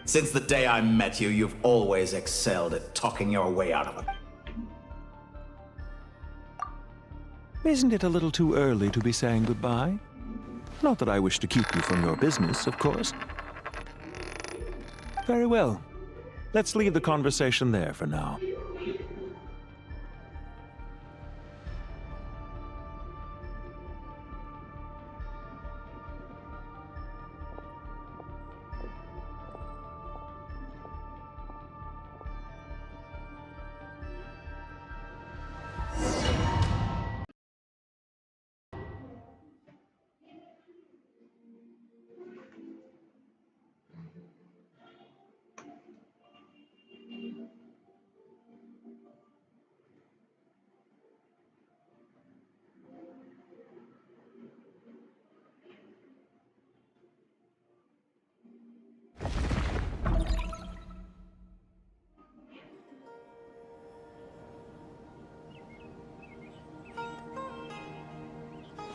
Since the day I met you, you've always excelled at talking your way out of it.
Isn't it a little too early to be saying goodbye? Not that I wish to keep you from your business, of course. Very well. Let's leave the conversation there for now.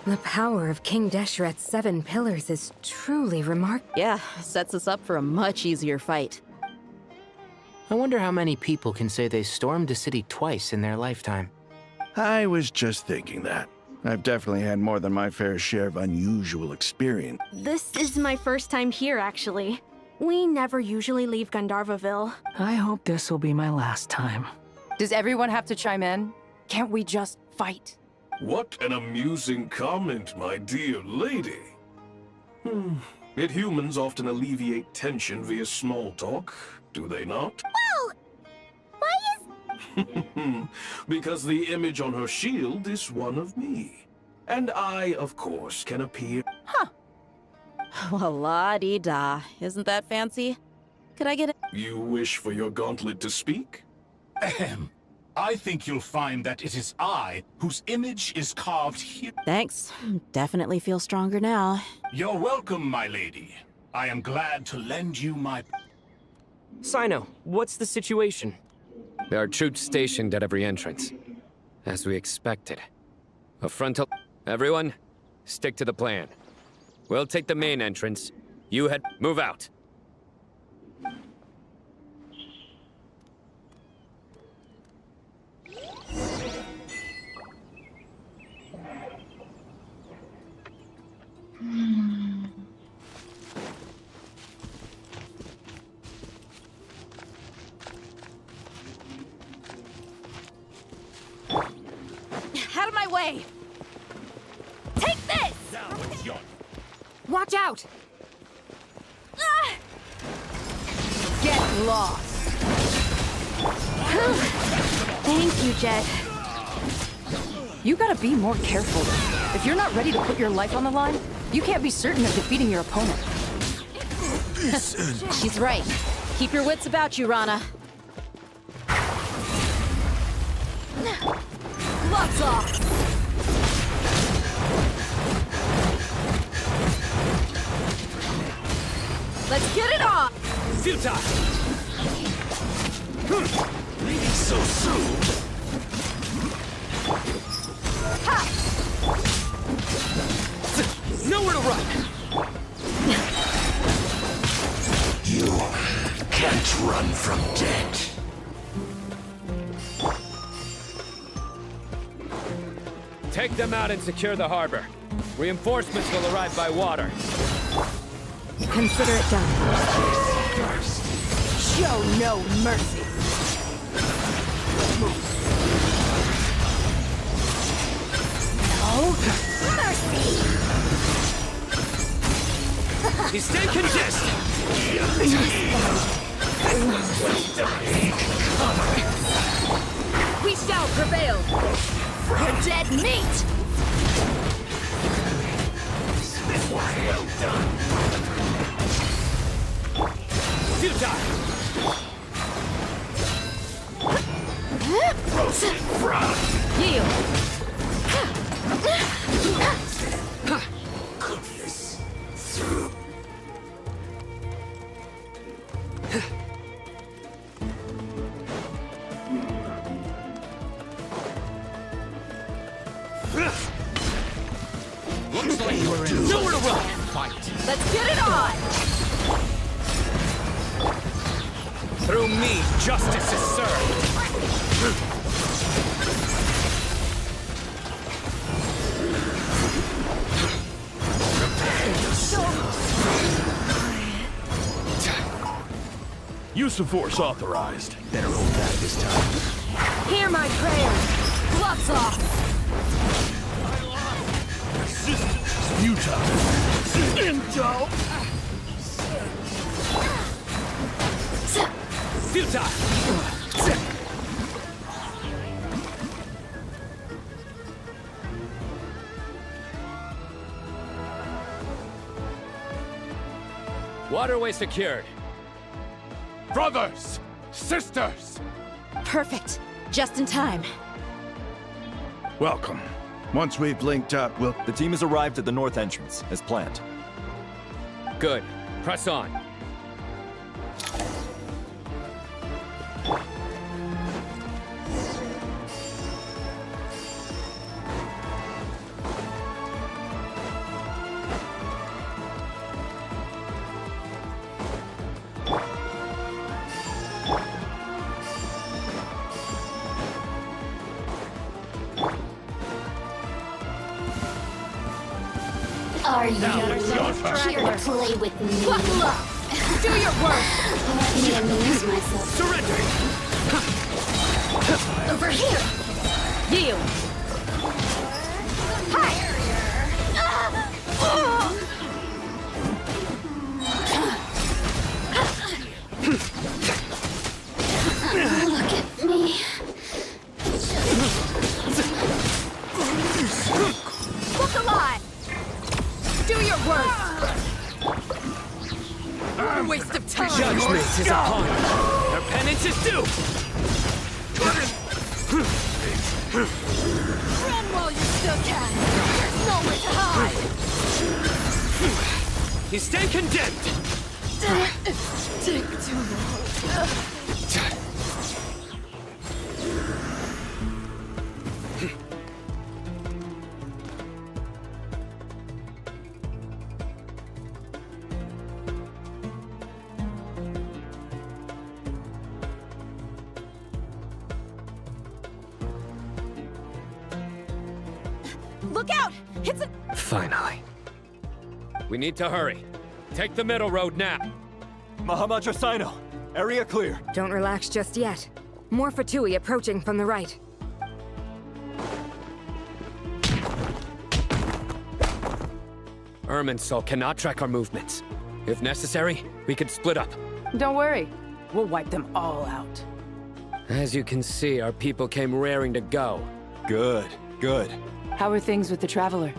The power of King Deshret's 7 pillars is truly remarkable.
Yeah, sets us up for a much easier fight.
I wonder how many people can say they stormed a city twice in their lifetime.
I was just thinking that. I've definitely had more than my fair share of unusual experience.
This is my first time here, actually. We never usually leave Gandharvaville.
I hope this will be my last time.
Does everyone have to chime in? Can't we just fight?
What an amusing comment, my dear lady. Yet humans often alleviate tension via small talk, do they not?
Whoa! Why is...
Because the image on her shield is one of me. And I, of course, can appear...
Huh. Well, la-dee-da. Isn't that fancy? Could I get a...
You wish for your gauntlet to speak?
Ahem. I think you'll find that it is I whose image is carved here.
Thanks. Definitely feel stronger now.
You're welcome, my lady. I am glad to lend you my...
Sino, what's the situation?
There are troops stationed at every entrance. As we expected. A frontal... Everyone, stick to the plan. We'll take the main entrance. You move out.
Out of my way! Take this! Watch out! Ah!
Get lost!
Thank you, Jet.
You gotta be more careful. If you're not ready to put your life on the line, you can't be certain of defeating your opponent.
She's right. Keep your wits about you, Rana.
Lots off! Let's get it on!
Futile!
Leaving so soon?
Ha!
Nowhere to run!
You can't run from death.
Take them out and secure the harbor. Reinforcements will arrive by water.
Consider it done.
Show no mercy. No mercy.
Stay congested!
We shall prevail. You're dead meat.
Well done.
Futile!
Roasted frog.
Yield.
Goodness. Through.
Looks like we're in nowhere to run! Fight!
Let's get it on!
Through me, justice is served!
Use of force authorized. Better hold that this time.
Hear my prayer! Gloves off!
Resistance is futile. Into.
Futile! Waterway secured.
Brothers! Sisters!
Perfect. Just in time.
Welcome. Once we've linked up, we'll...
The team has arrived at the north entrance, as planned.
Good. Press on.
Are you
Now it's your turn.
here to play with me?
Buckle up! Do your work!
Let me amuse myself.
Surrender!
Over here!
Yield!
Look at me.
Look alive! Do your work! Waste of time!
Judgment is upon you. Their penance is due!
Run while you still can! There's nowhere to hide!
You stand condemned!
Take too long. Look out! It's a...
Finally. We need to hurry. Take the middle road now.
Mahamaja Sino, area clear.
Don't relax just yet. More Fatui approaching from the right.
Irminsul cannot track our movements. If necessary, we could split up.
Don't worry. We'll wipe them all out.
As you can see, our people came raring to go.
Good, good.
How are things with the Traveler?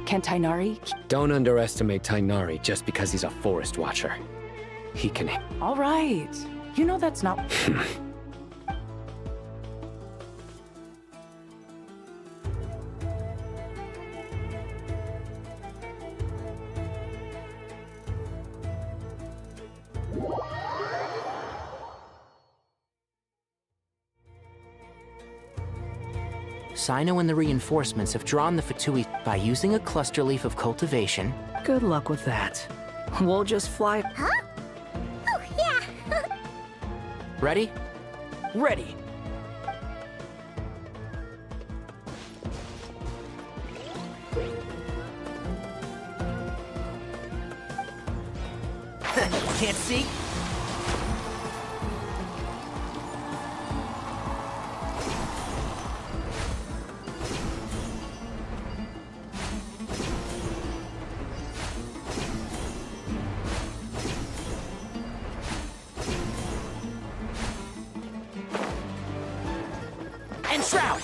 Can Tainari?
Don't underestimate Tainari just because he's a forest watcher. He can...
All right. You know that's not...
Sino and the reinforcements have drawn the Fatui by using a cluster leaf of cultivation.
Good luck with that. We'll just fly...
Huh? Oh, yeah.
Ready?
Ready.
Can't see? And shroud!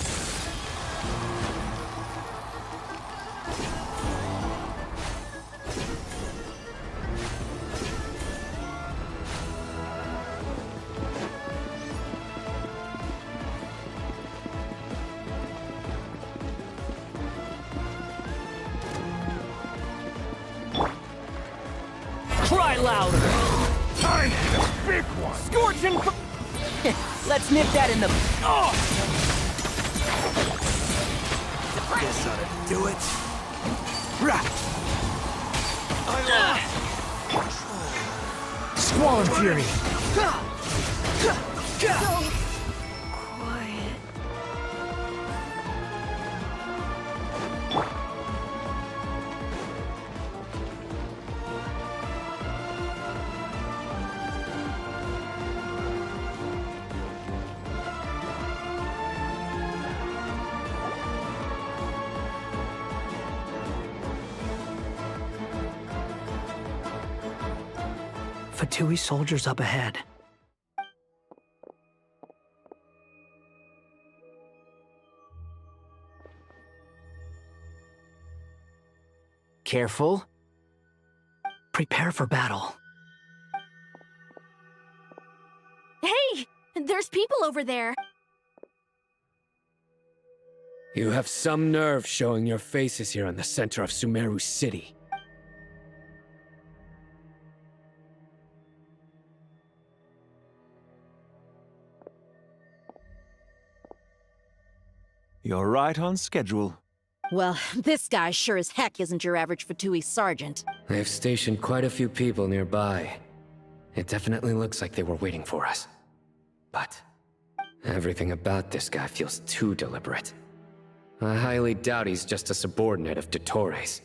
Cry louder!
Time for the big one!
Scorching... Let's nip that in the... Oh!
Guess ought to do it.
Squall and Fury! Fatui soldiers up ahead.
Careful.
Prepare for battle.
Hey! There's people over there.
You have some nerve showing your faces here in the center of Sumeru City.
You're right on schedule.
Well, this guy sure as heck isn't your average Fatui sergeant.
They've stationed quite a few people nearby. It definitely looks like they were waiting for us. But everything about this guy feels too deliberate. I highly doubt he's just a subordinate of Dottores.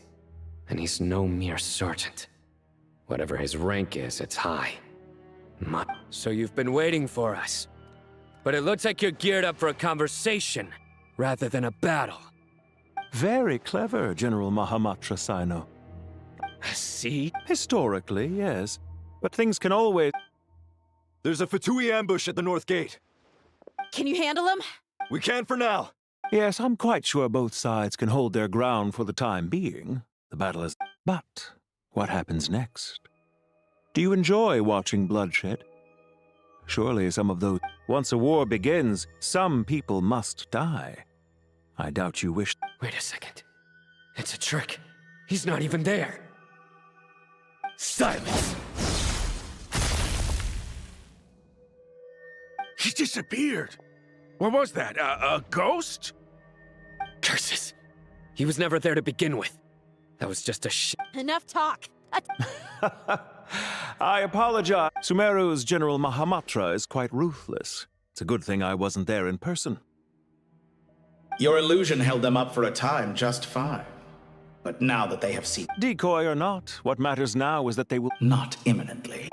And he's no mere sergeant. Whatever his rank is, it's high. So you've been waiting for us. But it looks like you're geared up for a conversation, rather than a battle.
Very clever, General Mahamatra Sino.
See?
Historically, yes. But things can always...
There's a Fatui ambush at the north gate.
Can you handle him?
We can for now.
Yes, I'm quite sure both sides can hold their ground for the time being. The battle is... But what happens next? Do you enjoy watching bloodshed? Surely some of those... Once a war begins, some people must die. I doubt you wish...
Wait a second. It's a trick. He's not even there. Silence!
He disappeared. What was that? A ghost?
Curses. He was never there to begin with. That was just a
Enough talk.
I apologize. Sumeru's General Mahamatra is quite ruthless. It's a good thing I wasn't there in person.
Your illusion held them up for a time just fine. But now that they have seen...
Decoy or not, what matters now is that they will...
Not imminently.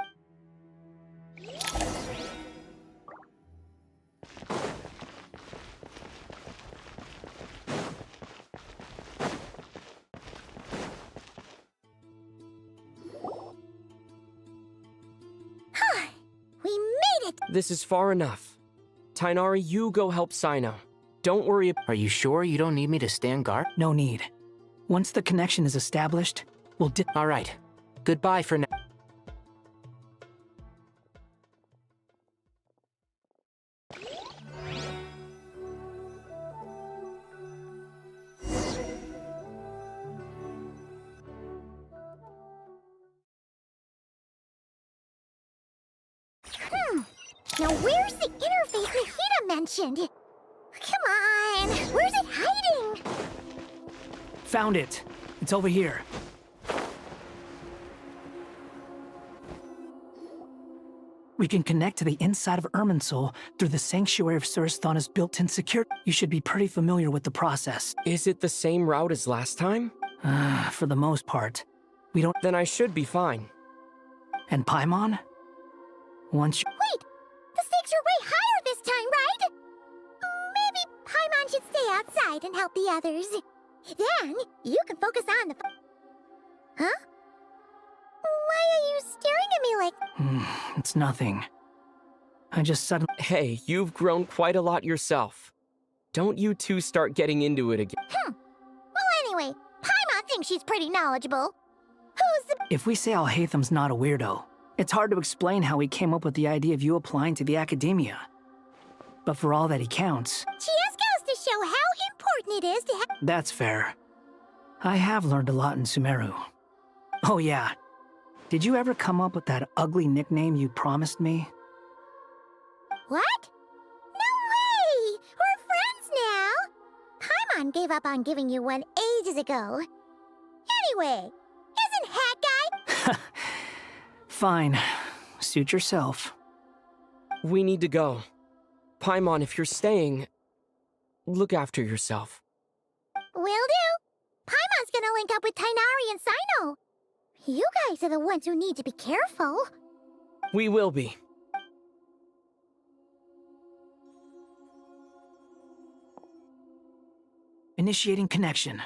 We made it!
This is far enough. Tainari, you go help Sino. Don't worry.
Are you sure you don't need me to stand guard?
No need. Once the connection is established, we'll
All right. Goodbye for now.
Now where's the interface Nahida mentioned? Come on! Where's it hiding?
Found it. It's over here. We can connect to the inside of Irminsul through the Sanctuary of Surasthana's built-in security. You should be pretty familiar with the process.
Is it the same route as last time?
For the most part. We don't...
Then I should be fine.
And Paimon? Once you...
Wait! The stakes are way higher this time, right? Maybe Paimon should stay outside and help the others. Then, you can focus on the... Huh? Why are you staring at me like...
It's nothing. I just suddenly...
Hey, you've grown quite a lot yourself. Don't you two start getting into it again.
Well, anyway, Paimon thinks she's pretty knowledgeable. Who's the...
If we say Alhatham's not a weirdo, it's hard to explain how he came up with the idea of you applying to the academia. But for all that he counts...
She just goes to show how important it is to have...
That's fair. I have learned a lot in Sumeru. Oh yeah. Did you ever come up with that ugly nickname you promised me?
What? No way! We're friends now! Paimon gave up on giving you one ages ago. Anyway, isn't Hat Guy...
Fine. Suit yourself.
We need to go. Paimon, if you're staying, look after yourself.
Will do. Paimon's gonna link up with Tainari and Sino. You guys are the ones who need to be careful.
We will be.
Initiating connection.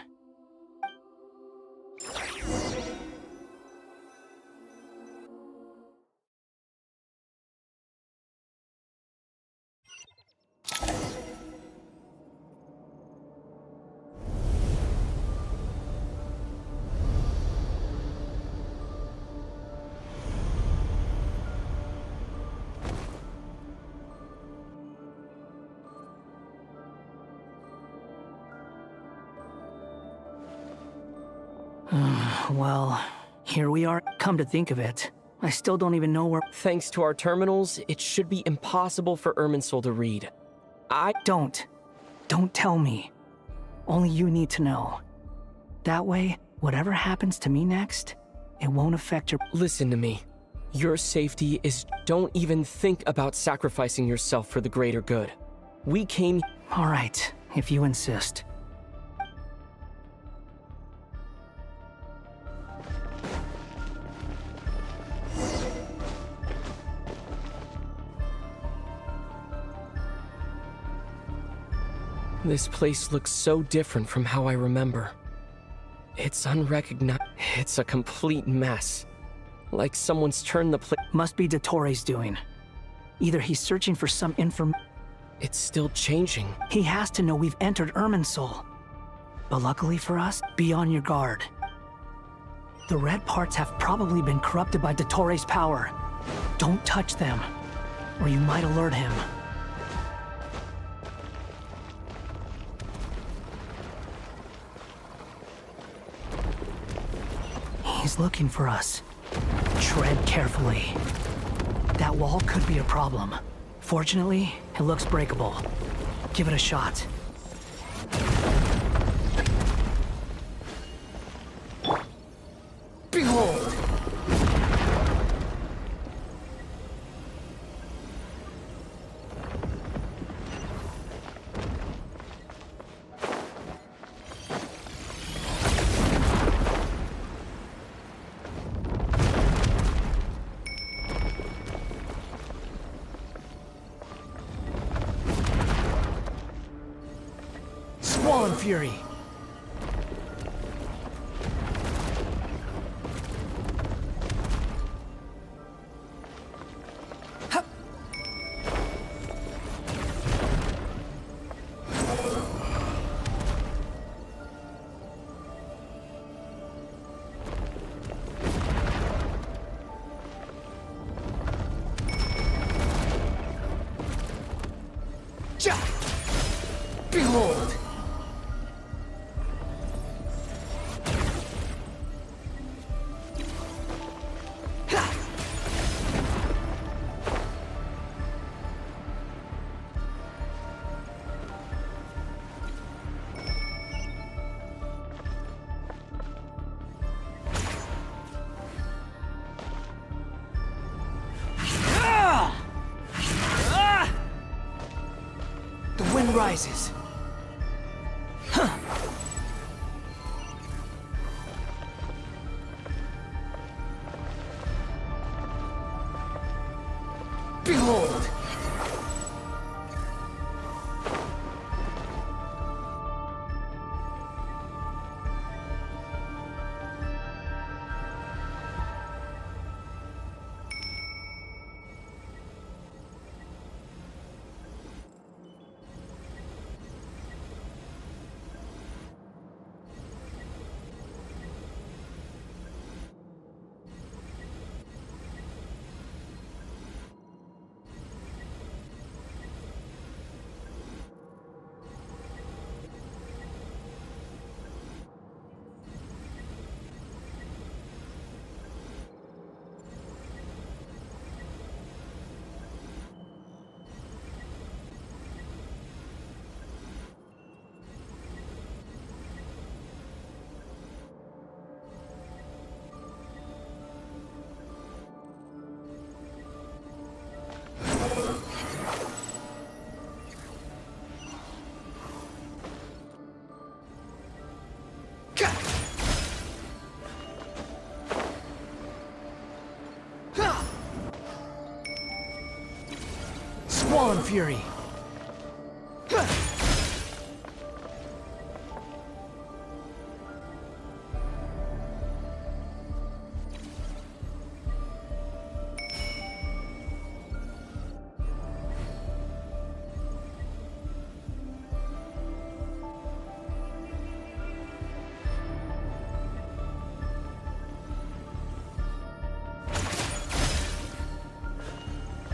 Well, here we are. Come to think of it, I still don't even know where...
Thanks to our terminals, it should be impossible for Irminsul to read.
Don't tell me. Only you need to know. That way, whatever happens to me next, it won't affect your...
Listen to me. Your safety is... Don't even think about sacrificing yourself for the greater good. We came...
All right, if you insist.
This place looks so different from how I remember. It's unrecognized. It's a complete mess. Like someone's turned the place.
Must be Dottoro's doing. Either he's searching for some information.
It's still changing.
He has to know we've entered Irminsul. But luckily for us, be on your guard. The red parts have probably been corrupted by Dottoro's power. Don't touch them, or you might alert him. He's looking for us. Tread carefully. That wall could be a problem. Fortunately, it looks breakable. Give it a shot. Behold! Squall Fury! Behold! The wind rises. Huh. Behold! Squall Fury!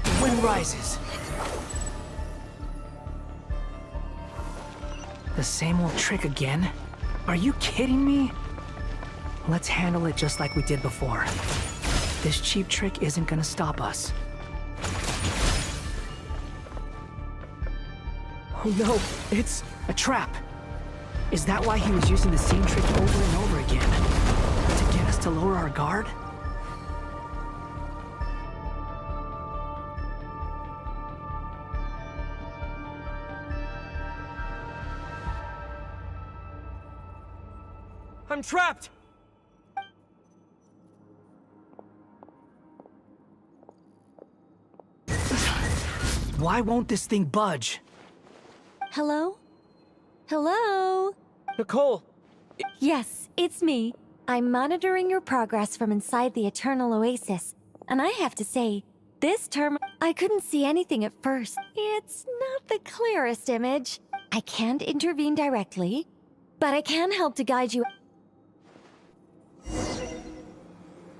The wind rises. The same old trick again? Are you kidding me? Let's handle it just like we did before. This cheap trick isn't gonna stop us. Oh no, it's a trap. Is that why he was using the same trick over and over again? To get us to lower our guard?
I'm trapped!
Why won't this thing budge?
Hello? Hello?
Nicole!
Yes, it's me. I'm monitoring your progress from inside the Eternal Oasis. And I have to say, this term, I couldn't see anything at first. It's not the clearest image. I can't intervene directly, but I can help to guide you.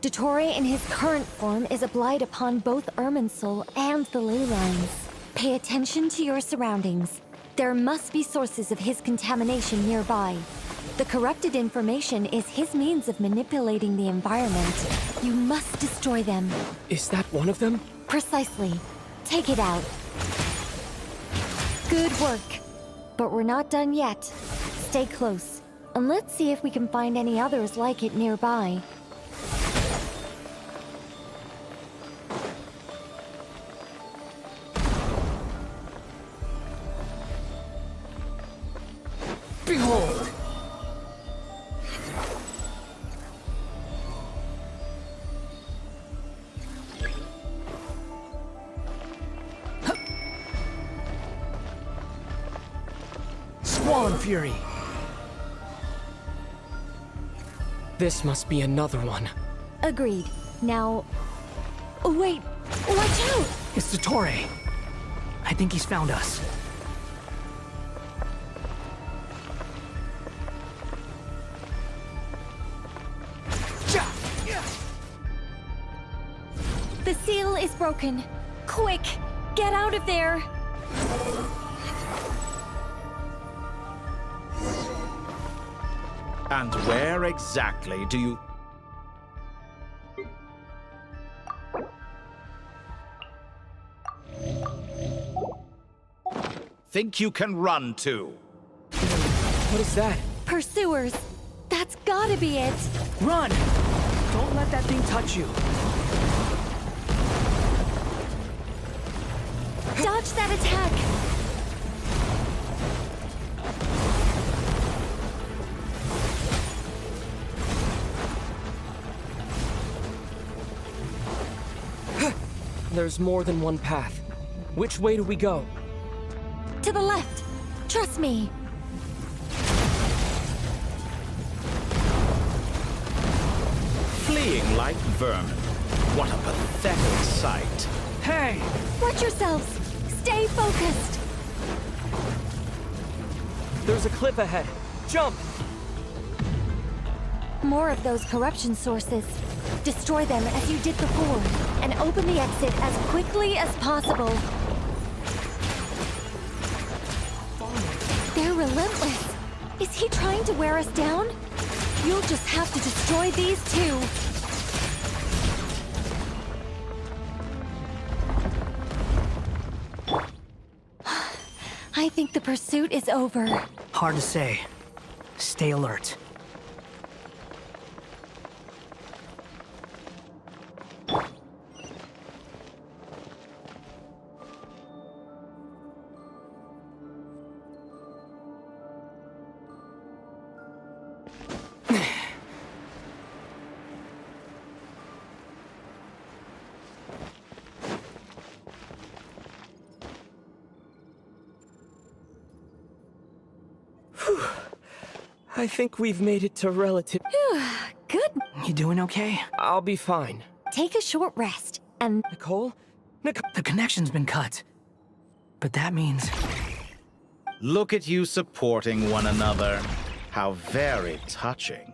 Dottore in his current form is a blight upon both Irminsul and the ley lines. Pay attention to your surroundings. There must be sources of his contamination nearby. The corrupted information is his means of manipulating the environment. You must destroy them.
Is that one of them?
Precisely. Take it out. Good work. But we're not done yet. Stay close. And let's see if we can find any others like it nearby.
Behold!
Swan Fury!
This must be another one.
Agreed. Now... Oh, wait! Watch out!
It's Dottore. I think he's found us.
The seal is broken. Quick! Get out of there!
And where exactly do you... think you can run to?
What is that?
Pursuers! That's gotta be it!
Run! Don't let that thing touch you.
Dodge that attack!
There's more than one path. Which way do we go?
To the left! Trust me!
Fleeing like vermin. What a pathetic sight.
Hey!
Watch yourselves! Stay focused!
There's a cliff ahead. Jump!
More of those corruption sources. Destroy them as you did before, and open the exit as quickly as possible. They're relentless. Is he trying to wear us down? You'll just have to destroy these too. I think the pursuit is over.
Hard to say. Stay alert.
I think we've made it to relative.
Good.
You doing okay?
I'll be fine.
Take a short rest, and...
Nicole?
The connection's been cut. But that means...
Look at you supporting one another. How very touching.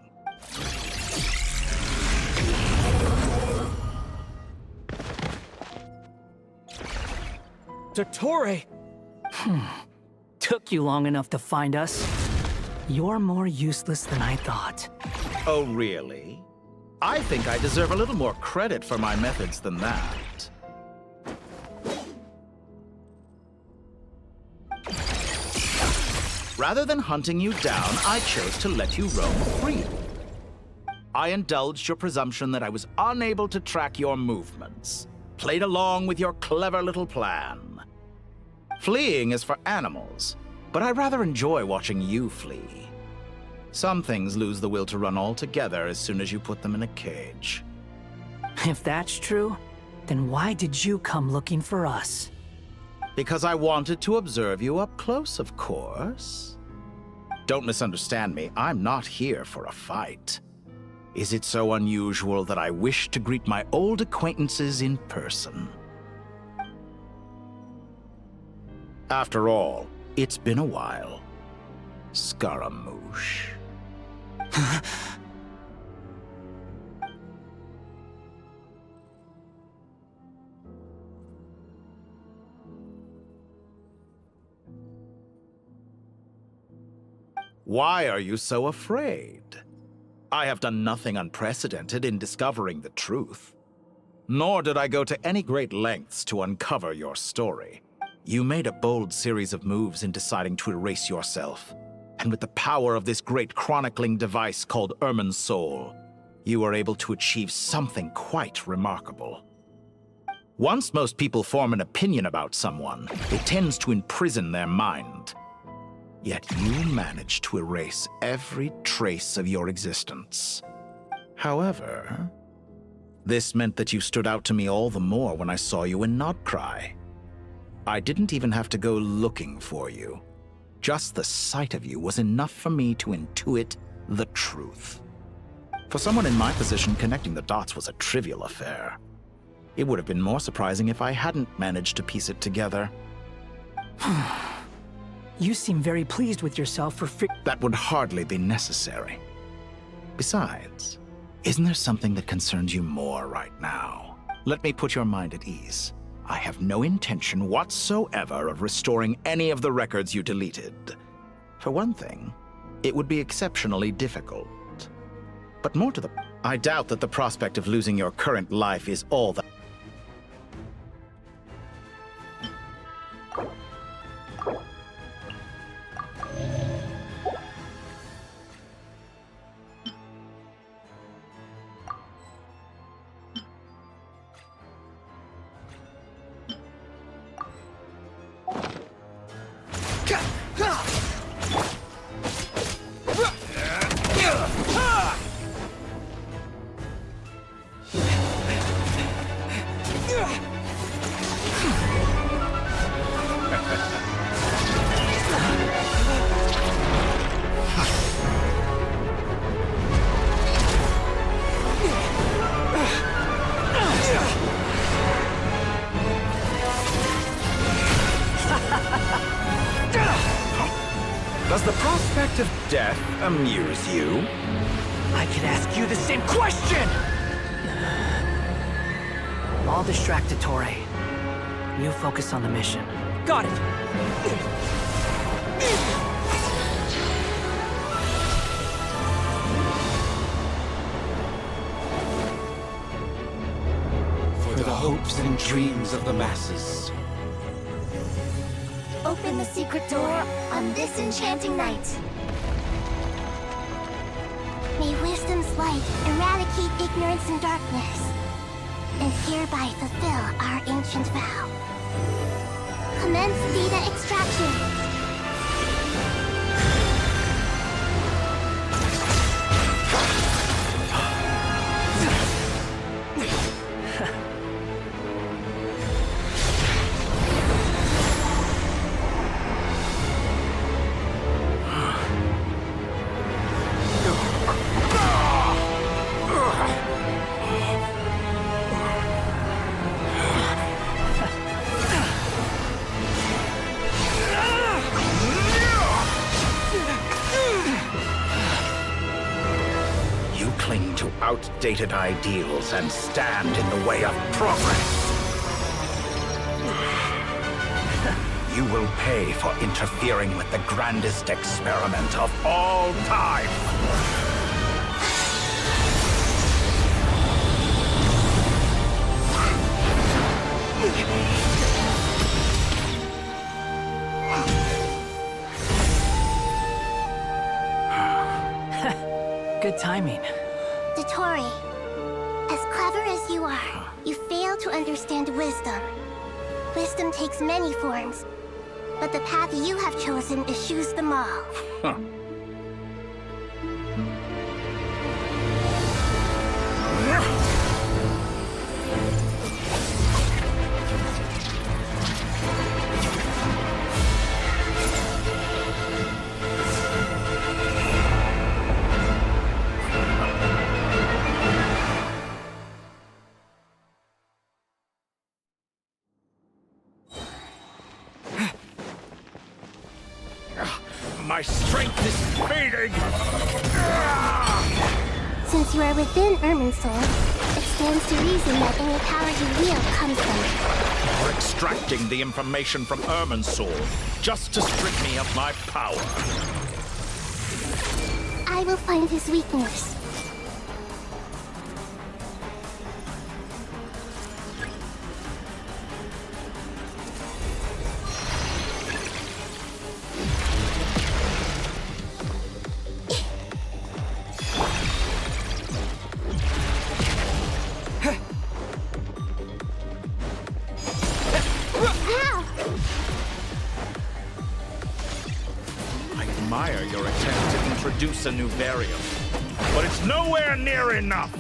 Dottore!
Took you long enough to find us. You're more useless than I thought.
Oh, really? I think I deserve a little more credit for my methods than that. Rather than hunting you down, I chose to let you roam free. I indulged your presumption that I was unable to track your movements. Played along with your clever little plan. Fleeing is for animals, but I rather enjoy watching you flee. Some things lose the will to run altogether as soon as you put them in a cage.
If that's true, then why did you come looking for us?
Because I wanted to observe you up close, of course. Don't misunderstand me. I'm not here for a fight. Is it so unusual that I wish to greet my old acquaintances in person? After all, it's been a while. Scaramouche. Why are you so afraid? I have done nothing unprecedented in discovering the truth. Nor did I go to any great lengths to uncover your story. You made a bold series of moves in deciding to erase yourself. And with the power of this great chronicling device called Irmin's Soul, you were able to achieve something quite remarkable. Once most people form an opinion about someone, it tends to imprison their mind. Yet you managed to erase every trace of your existence. However, this meant that you stood out to me all the more when I saw you in Nodcry. I didn't even have to go looking for you. Just the sight of you was enough for me to intuit the truth. For someone in my position, connecting the dots was a trivial affair. It would have been more surprising if I hadn't managed to piece it together.
You seem very pleased with yourself for
That would hardly be necessary. Besides, isn't there something that concerns you more right now? Let me put your mind at ease. I have no intention whatsoever of restoring any of the records you deleted. For one thing, it would be exceptionally difficult. But more to the... I doubt that the prospect of losing your current life is all that... Does the prospect of death amuse you?
I can ask you the same question! I'll distract Dottore. You focus on the mission. Got it!
For the hopes and dreams of the masses.
Open the secret door on this enchanting night. May wisdom's light eradicate ignorance and darkness, and hereby fulfill our ancient vow. Commence data extraction.
Outdated ideals and stand in the way of progress. You will pay for interfering with the grandest experiment of all time.
Good timing.
Dottore, as clever as you are, you fail to understand wisdom. Wisdom takes many forms, but the path you have chosen eschews them all.
this fading!
Since you are within Irminsul, it stands to reason that any power you wield comes from it.
You're extracting the information from Irminsul just to strip me of my power.
I will find his weakness.
I admire your attempt to introduce a new variable, but it's nowhere near enough.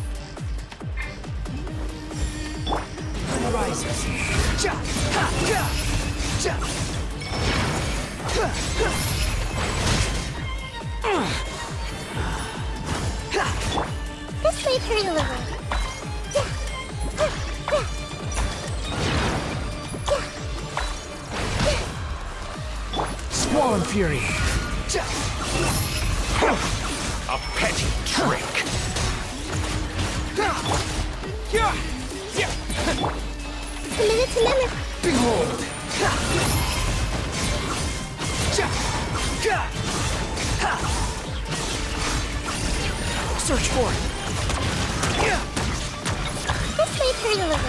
Rises. Ja, ha, ja, ja.
This might hurt a little.
Swollen Fury.
A petty trick.
Minute to limit.
Behold. Search for it.
This might hurt a little.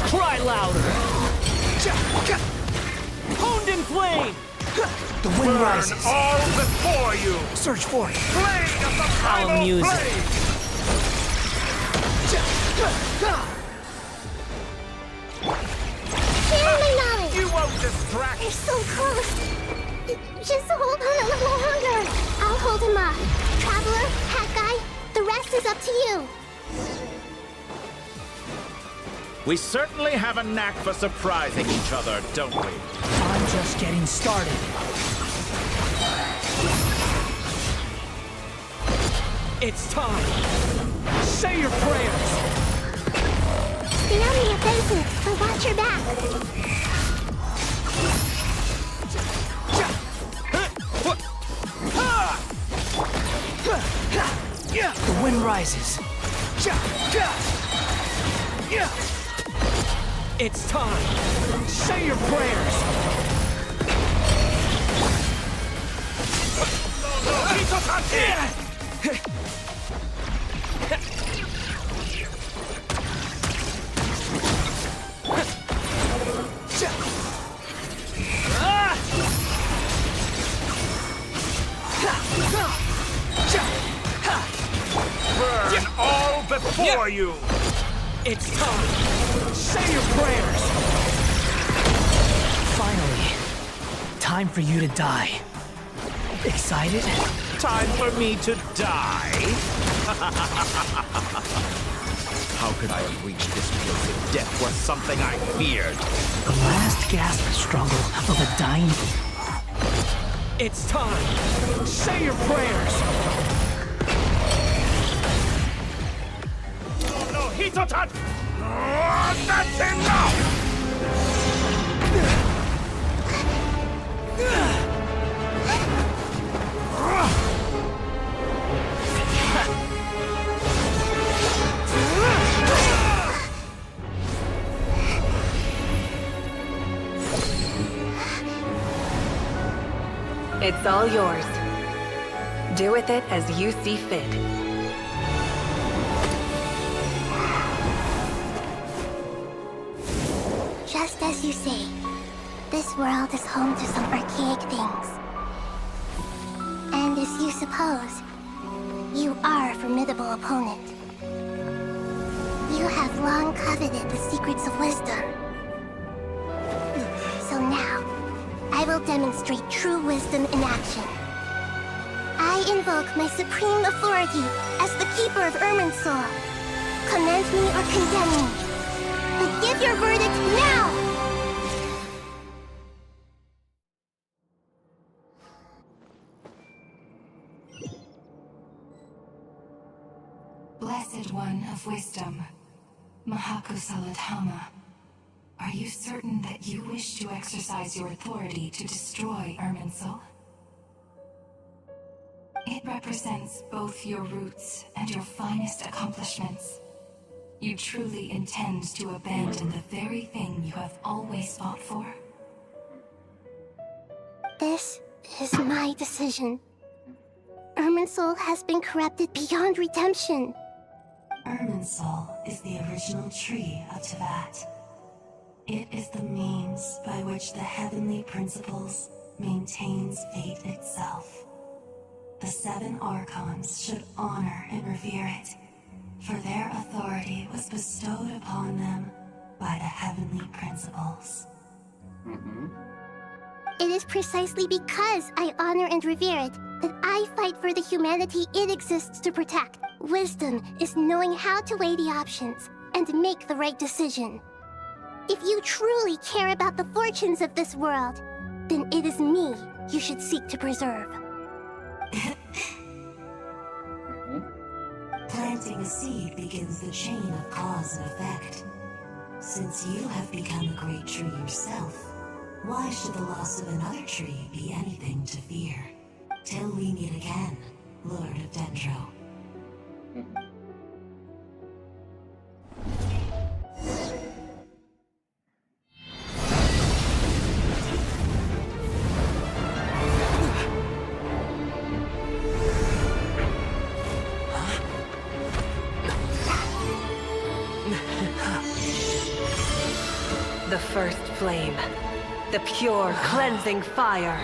Cry louder. Honed in flame. The wind
Burn
rises.
all before you.
Search for it.
Blade of the
I'll
primal
amuse it.
blade.
Share my knowledge.
You won't distract.
You're so close. Just hold on a little longer. I'll hold him off. Traveler, Hat Guy, the rest is up to you.
We certainly have a knack for surprising each other, don't we?
I'm just getting started. It's time. Say your prayers.
Stay on the offensive, but watch your back.
The wind rises. It's time. Say your prayers.
Burn all before you.
It's time. Say your prayers. Finally, time for you to die. Excited?
Time for me to die? How could I have reached this place if death was something I feared?
The last gasp struggle of a dying... It's time. Say your prayers.
No, Hitotan! That's enough!
It's all yours. Do with it as you see fit.
Just as you say, this world is home to some archaic things. And as you suppose, you are a formidable opponent. You have long coveted the secrets of wisdom. So now, I will demonstrate true wisdom in action. I invoke my supreme authority as the Keeper of Irminsul. Commend me or condemn me, but give your verdict now!
Blessed One of Wisdom, Mahakusaladhama, are you certain that you wish to exercise your authority to destroy Irminsul? represents both your roots and your finest accomplishments. You truly intend to abandon the very thing you have always fought for?
This is my decision. Irminsul has been corrupted beyond redemption.
Irminsul is the original tree of Teyvat. It is the means by which the heavenly principles maintains fate itself. The 7 Archons should honor and revere it, for their authority was bestowed upon them by the heavenly principles.
It is precisely because I honor and revere it that I fight for the humanity it exists to protect. Wisdom is knowing how to weigh the options and make the right decision. If you truly care about the fortunes of this world, then it is me you should seek to preserve.
Planting a seed begins the chain of cause and effect. Since you have become a great tree yourself, why should the loss of another tree be anything to fear? Till we meet again, Lord of Dendro.
The first flame. The pure, cleansing fire.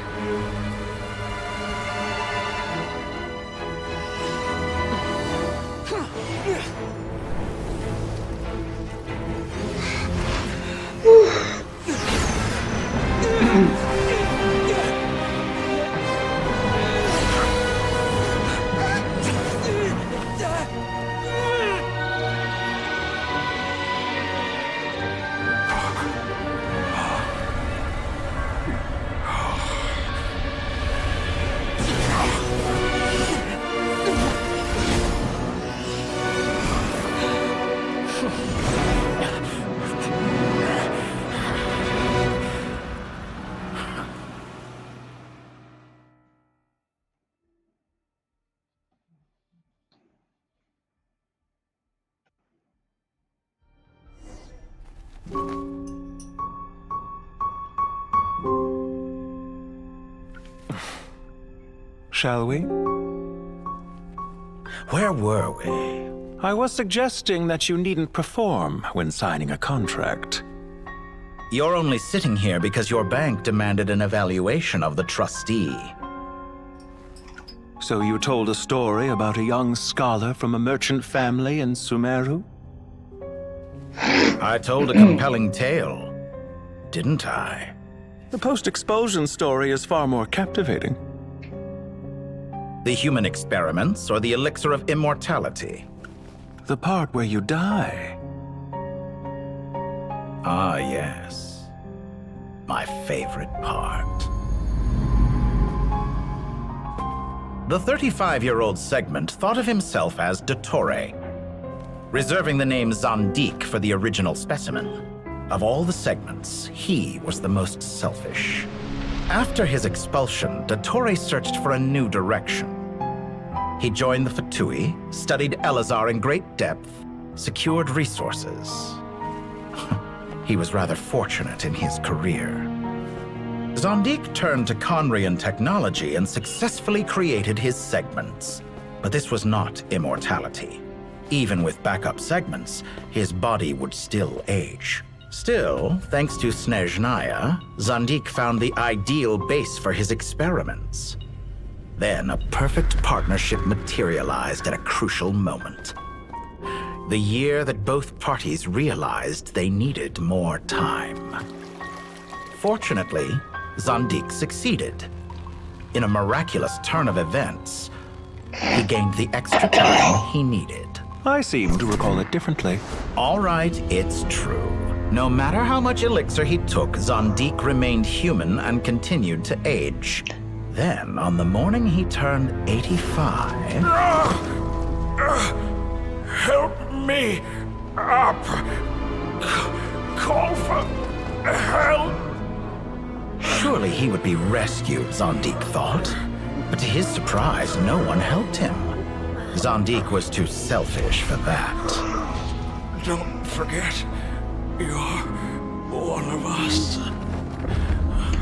Shall we?
Where were we?
I was suggesting that you needn't perform when signing a contract.
You're only sitting here because your bank demanded an evaluation of the trustee.
So you told a story about a young scholar from a merchant family in Sumeru?
I told a compelling tale, didn't I?
The post-expulsion story is far more captivating.
The human experiments or the elixir of immortality?
The part where you die.
Ah, yes. My favorite part. The 35-year-old segment thought of himself as Dottore, reserving the name Zandik for the original specimen. Of all the segments, he was the most selfish. After his expulsion, Dottore searched for a new direction. He joined the Fatui, studied Elazar in great depth, secured resources. He was rather fortunate in his career. Zandik turned to Conrian technology and successfully created his segments. But this was not immortality. Even with backup segments, his body would still age. Still, thanks to Snezhnaya, Zandik found the ideal base for his experiments. Then a perfect partnership materialized at a crucial moment. The year that both parties realized they needed more time. Fortunately, Zandik succeeded. In a miraculous turn of events, he gained the extra time he needed.
I seem to recall it differently.
All right, it's true. No matter how much elixir he took, Zandik remained human and continued to age. Then, on the morning he turned 85...
Help me up! Call for help!
Surely he would be rescued, Zandik thought. But to his surprise, no one helped him. Zondik was too selfish for that.
Don't forget, you're one of us.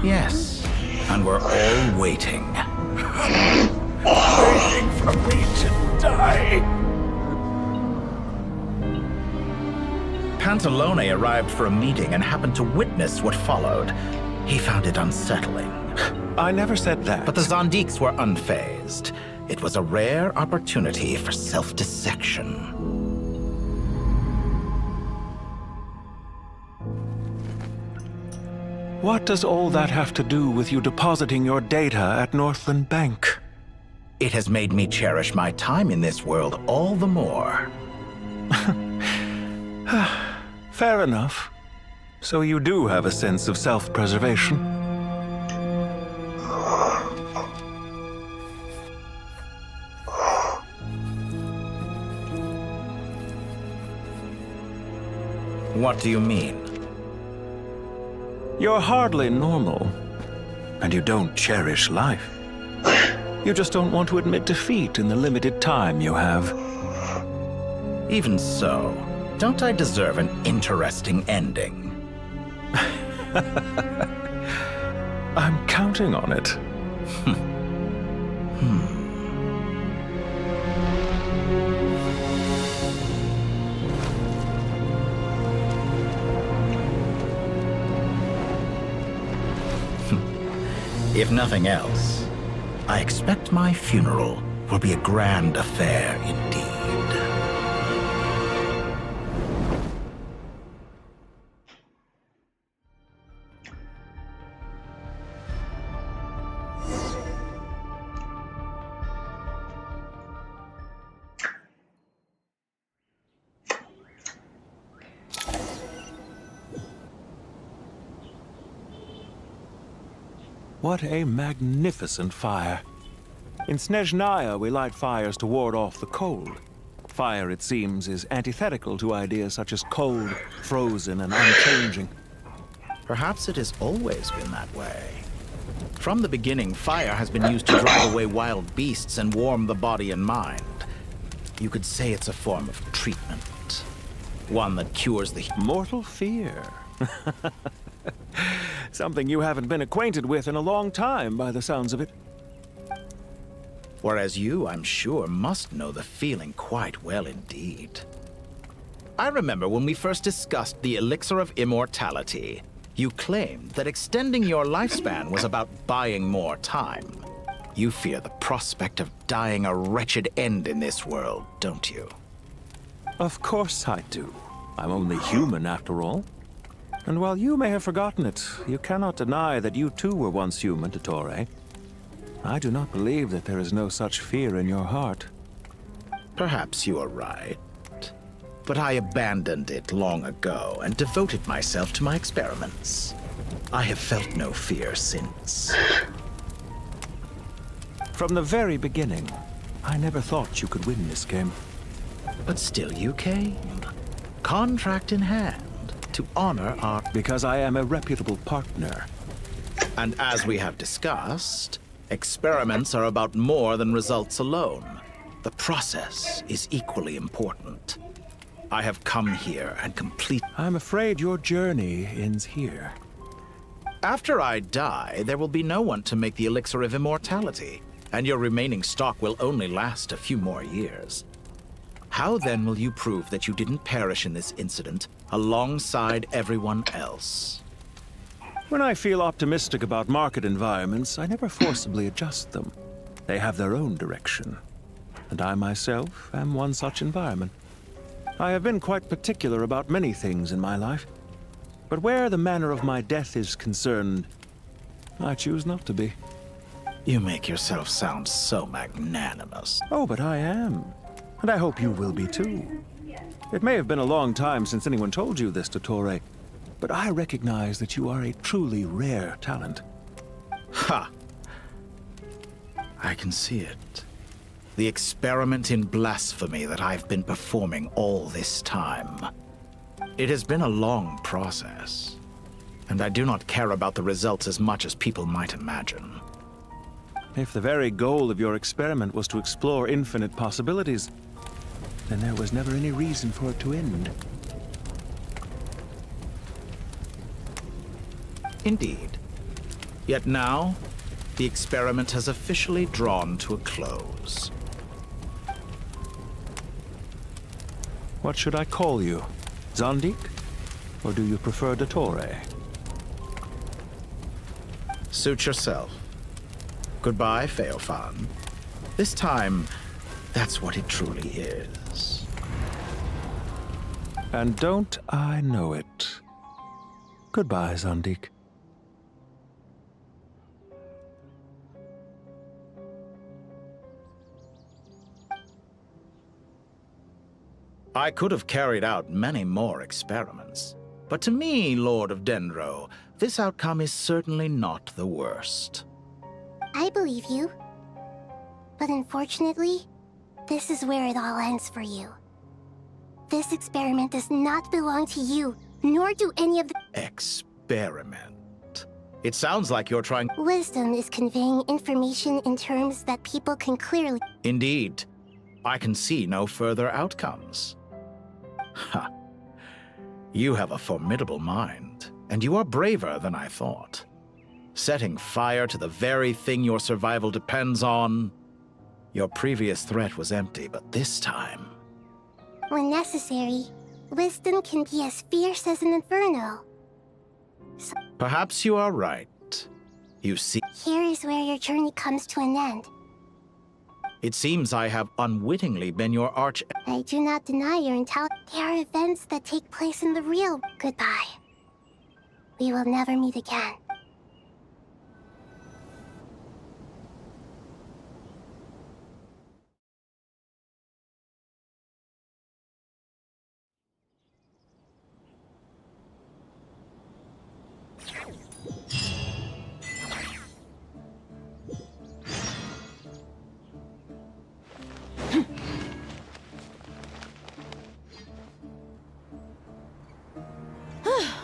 Yes, and we're all waiting.
Waiting for me to die.
Pantalone arrived for a meeting and happened to witness what followed. He found it unsettling.
I never said that.
But the Zondiks were unfazed. It was a rare opportunity for self-dissection.
What does all that have to do with you depositing your data at Northland Bank?
It has made me cherish my time in this world all the more.
Fair enough. So you do have a sense of self-preservation.
What do you mean?
You're hardly normal. And you don't cherish life. You just don't want to admit defeat in the limited time you have.
Even so, don't I deserve an interesting ending?
I'm counting on it.
If nothing else, I expect my funeral will be a grand affair indeed.
What a magnificent fire. In Snezhnaya, we light fires to ward off the cold. Fire, it seems, is antithetical to ideas such as cold, frozen, and unchanging.
Perhaps it has always been that way. From the beginning, fire has been used to drive away wild beasts and warm the body and mind. You could say it's a form of treatment. One that cures the
mortal fear. Something you haven't been acquainted with in a long time, by the sounds of it.
Whereas you, I'm sure, must know the feeling quite well indeed. I remember when we first discussed the elixir of immortality, you claimed that extending your lifespan was about buying more time. You fear the prospect of dying a wretched end in this world, don't you?
Of course I do. I'm only human, after all. And while you may have forgotten it, you cannot deny that you too were once human, Dottore. I do not believe that there is no such fear in your heart.
Perhaps you are right. But I abandoned it long ago and devoted myself to my experiments. I have felt no fear since.
From the very beginning, I never thought you could win this game.
But still you came. Contract in hand. To honor our...
Because I am a reputable partner.
And as we have discussed, experiments are about more than results alone. The process is equally important. I have come here and complete...
I'm afraid your journey ends here.
After I die, there will be no one to make the elixir of immortality, and your remaining stock will only last a few more years. How then will you prove that you didn't perish in this incident alongside everyone else?
When I feel optimistic about market environments, I never forcibly adjust them. They have their own direction. And I myself am one such environment. I have been quite particular about many things in my life. But where the manner of my death is concerned, I choose not to be.
You make yourself sound so magnanimous.
Oh, but I am. And I hope you will be too. It may have been a long time since anyone told you this, Dottore, but I recognize that you are a truly rare talent.
Ha! I can see it. The experiment in blasphemy that I've been performing all this time. It has been a long process, and I do not care about the results as much as people might imagine.
If the very goal of your experiment was to explore infinite possibilities, then there was never any reason for it to end.
Indeed. Yet now, the experiment has officially drawn to a close.
What should I call you? Zondik? Or do you prefer Dottore?
Suit yourself. Goodbye, Feofan. This time, that's what it truly is.
And don't I know it? Goodbye, Zondik.
I could have carried out many more experiments, but to me, Lord of Dendro, this outcome is certainly not the worst.
I believe you. But unfortunately, this is where it all ends for you. This experiment does not belong to you, nor do any of the—
Experiment? It sounds like you're trying—
Wisdom is conveying information in terms that people can clearly—
Indeed. I can see no further outcomes. Ha. You have a formidable mind, and you are braver than I thought. Setting fire to the very thing your survival depends on. Your previous threat was empty, but this time—
When necessary, wisdom can be as fierce as an inferno. So
Perhaps you are right. You see—
here is where your journey comes to an end.
It seems I have unwittingly been your arch—
I do not deny your intelligence. There are events that take place in the real— Goodbye. We will never meet again.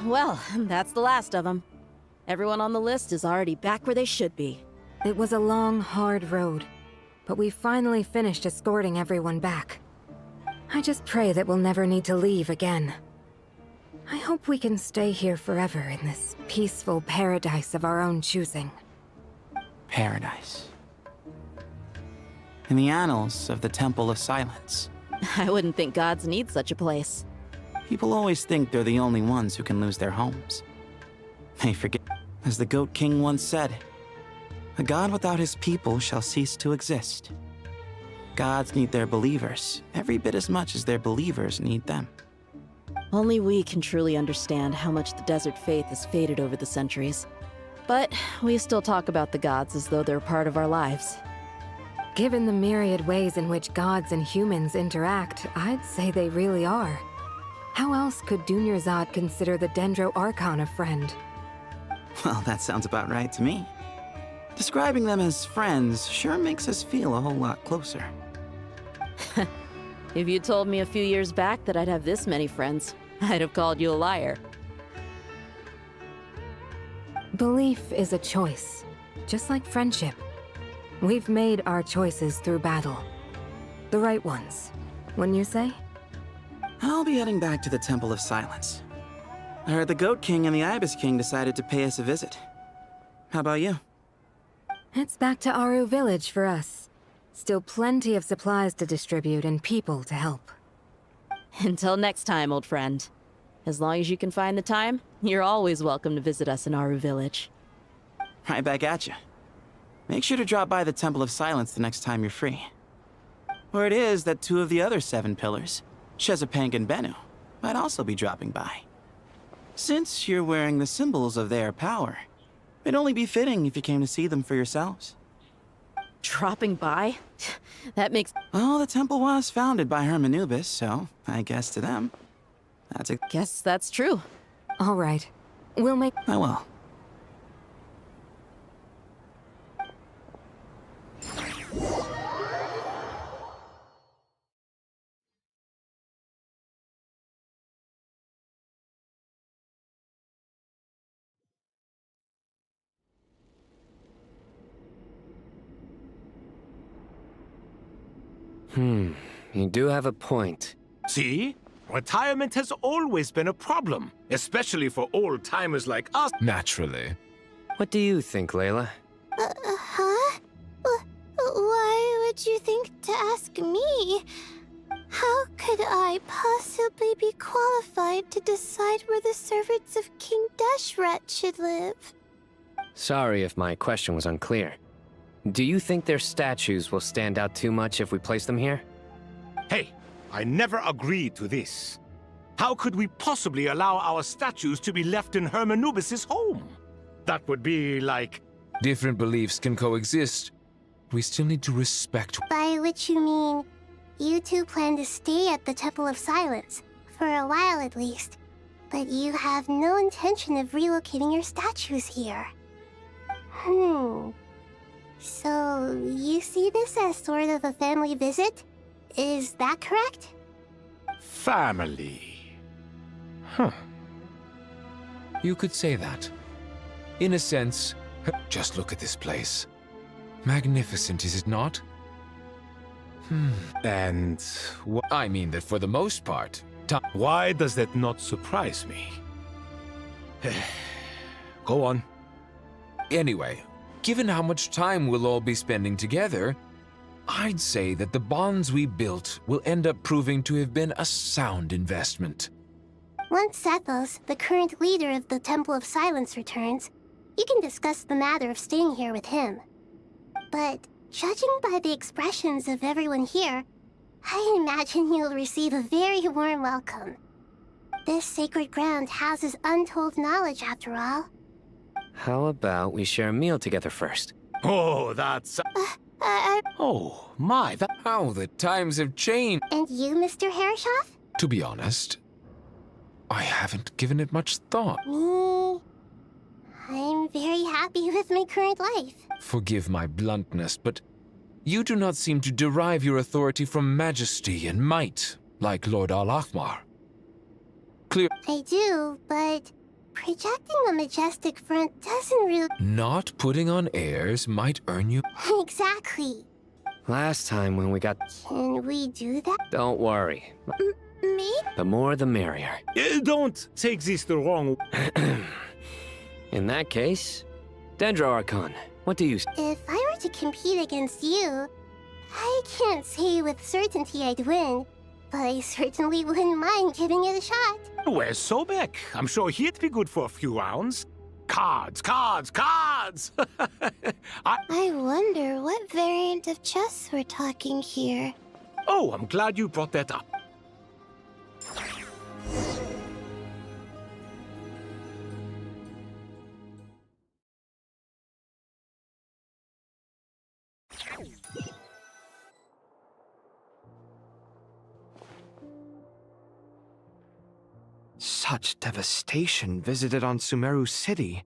Well, that's the last of them. Everyone on the list is already back where they should be.
It was a long, hard road, but we finally finished escorting everyone back. I just pray that we'll never need to leave again. I hope we can stay here forever in this peaceful paradise of our own choosing.
Paradise. In the annals of the Temple of Silence.
I wouldn't think gods need such a place.
People always think they're the only ones who can lose their homes. They forget, as the Goat King once said, a god without his people shall cease to exist. Gods need their believers every bit as much as their believers need them.
Only we can truly understand how much the desert faith has faded over the centuries. But we still talk about the gods as though they're part of our lives.
Given the myriad ways in which gods and humans interact, I'd say they really are. How else could Dunyarzad consider the Dendro Archon a friend?
Well, that sounds about right to me. Describing them as friends sure makes us feel a whole lot closer.
If you told me a few years back that I'd have this many friends, I'd have called you a liar.
Belief is a choice, just like friendship. We've made our choices through battle. The right ones, wouldn't you say?
I'll be heading back to the Temple of Silence. I heard the Goat King and the Ibis King decided to pay us a visit. How about you?
It's back to Aru Village for us. Still plenty of supplies to distribute and people to help.
Until next time, old friend. As long as you can find the time, you're always welcome to visit us in Aru Village.
Right back at you. Make sure to drop by the Temple of Silence the next time you're free. Word is that 2 of the other 7 pillars, Chesapank and Bennu, might also be dropping by. Since you're wearing the symbols of their power, it'd only be fitting if you came to see them for yourselves.
Dropping by? That makes—
Well, the temple was founded by Hermanubis, so I guess to them, that's a—
Guess that's true.
All right. We'll make—
I will.
You do have a point.
See? Retirement has always been a problem, especially for old-timers like us.
Naturally.
What do you think, Layla?
Huh? Why would you think to ask me? How could I possibly be qualified to decide where the servants of King Deshret should live?
Sorry if my question was unclear. Do you think their statues will stand out too much if we place them here?
Hey, I never agreed to this. How could we possibly allow our statues to be left in Hermanubis' home? That would be like...
Different beliefs can coexist. We still need to respect...
By which you mean, you two plan to stay at the Temple of Silence, for a while at least. But you have no intention of relocating your statues here. So, you see this as sort of a family visit? Is that correct?
Family.
You could say that. In a sense, just look at this place. Magnificent, is it not?
And what?
I mean that for the most part...
Why does that not surprise me? Go on.
Anyway, given how much time we'll all be spending together, I'd say that the bonds we built will end up proving to have been a sound investment.
Once Sethos, the current leader of the Temple of Silence, returns, you can discuss the matter of staying here with him. But judging by the expressions of everyone here, I imagine you'll receive a very warm welcome. This sacred ground houses untold knowledge, after all.
How about we share a meal together first?
Oh, that's... Oh, my, that...
How the times have changed.
And you, Mr. Herreshoff?
To be honest, I haven't given it much thought.
Me? I'm very happy with my current life.
Forgive my bluntness, but you do not seem to derive your authority from majesty and might, like Lord Al-Ahmar. Clear.
I do, but projecting a majestic front doesn't really...
Not putting on airs might earn you...
Exactly.
Last time when we got...
Can we do that?
Don't worry.
Me?
The more the merrier.
Don't take this the wrong...
In that case, Dendro Archon, what do you...
If I were to compete against you, I can't say with certainty I'd win, but I certainly wouldn't mind giving it a shot.
Where's Sobek? I'm sure he'd be good for a few rounds. Cards, cards, cards!
I wonder what variant of chess we're talking here.
Oh, I'm glad you brought that up.
Such devastation visited on Sumeru City.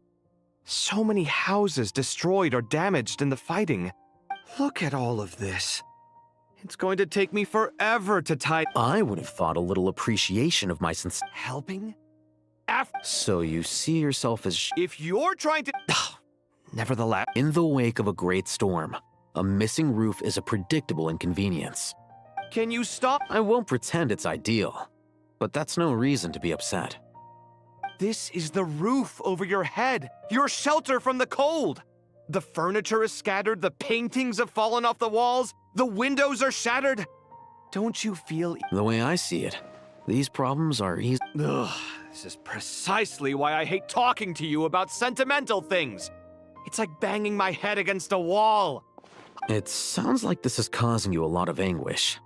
So many houses destroyed or damaged in the fighting. Look at all of this. It's going to take me forever to tie...
I would have thought a little appreciation of my
Helping?
So you see yourself as...
If you're trying to... Nevertheless...
In the wake of a great storm, a missing roof is a predictable inconvenience.
Can you stop?
I won't pretend it's ideal, but that's no reason to be upset.
This is the roof over your head, your shelter from the cold. The furniture is scattered, the paintings have fallen off the walls, the windows are shattered. Don't you feel...
The way I see it, these problems are easy.
Ugh, this is precisely why I hate talking to you about sentimental things. It's like banging my head against a wall.
It sounds like this is causing you a lot of anguish.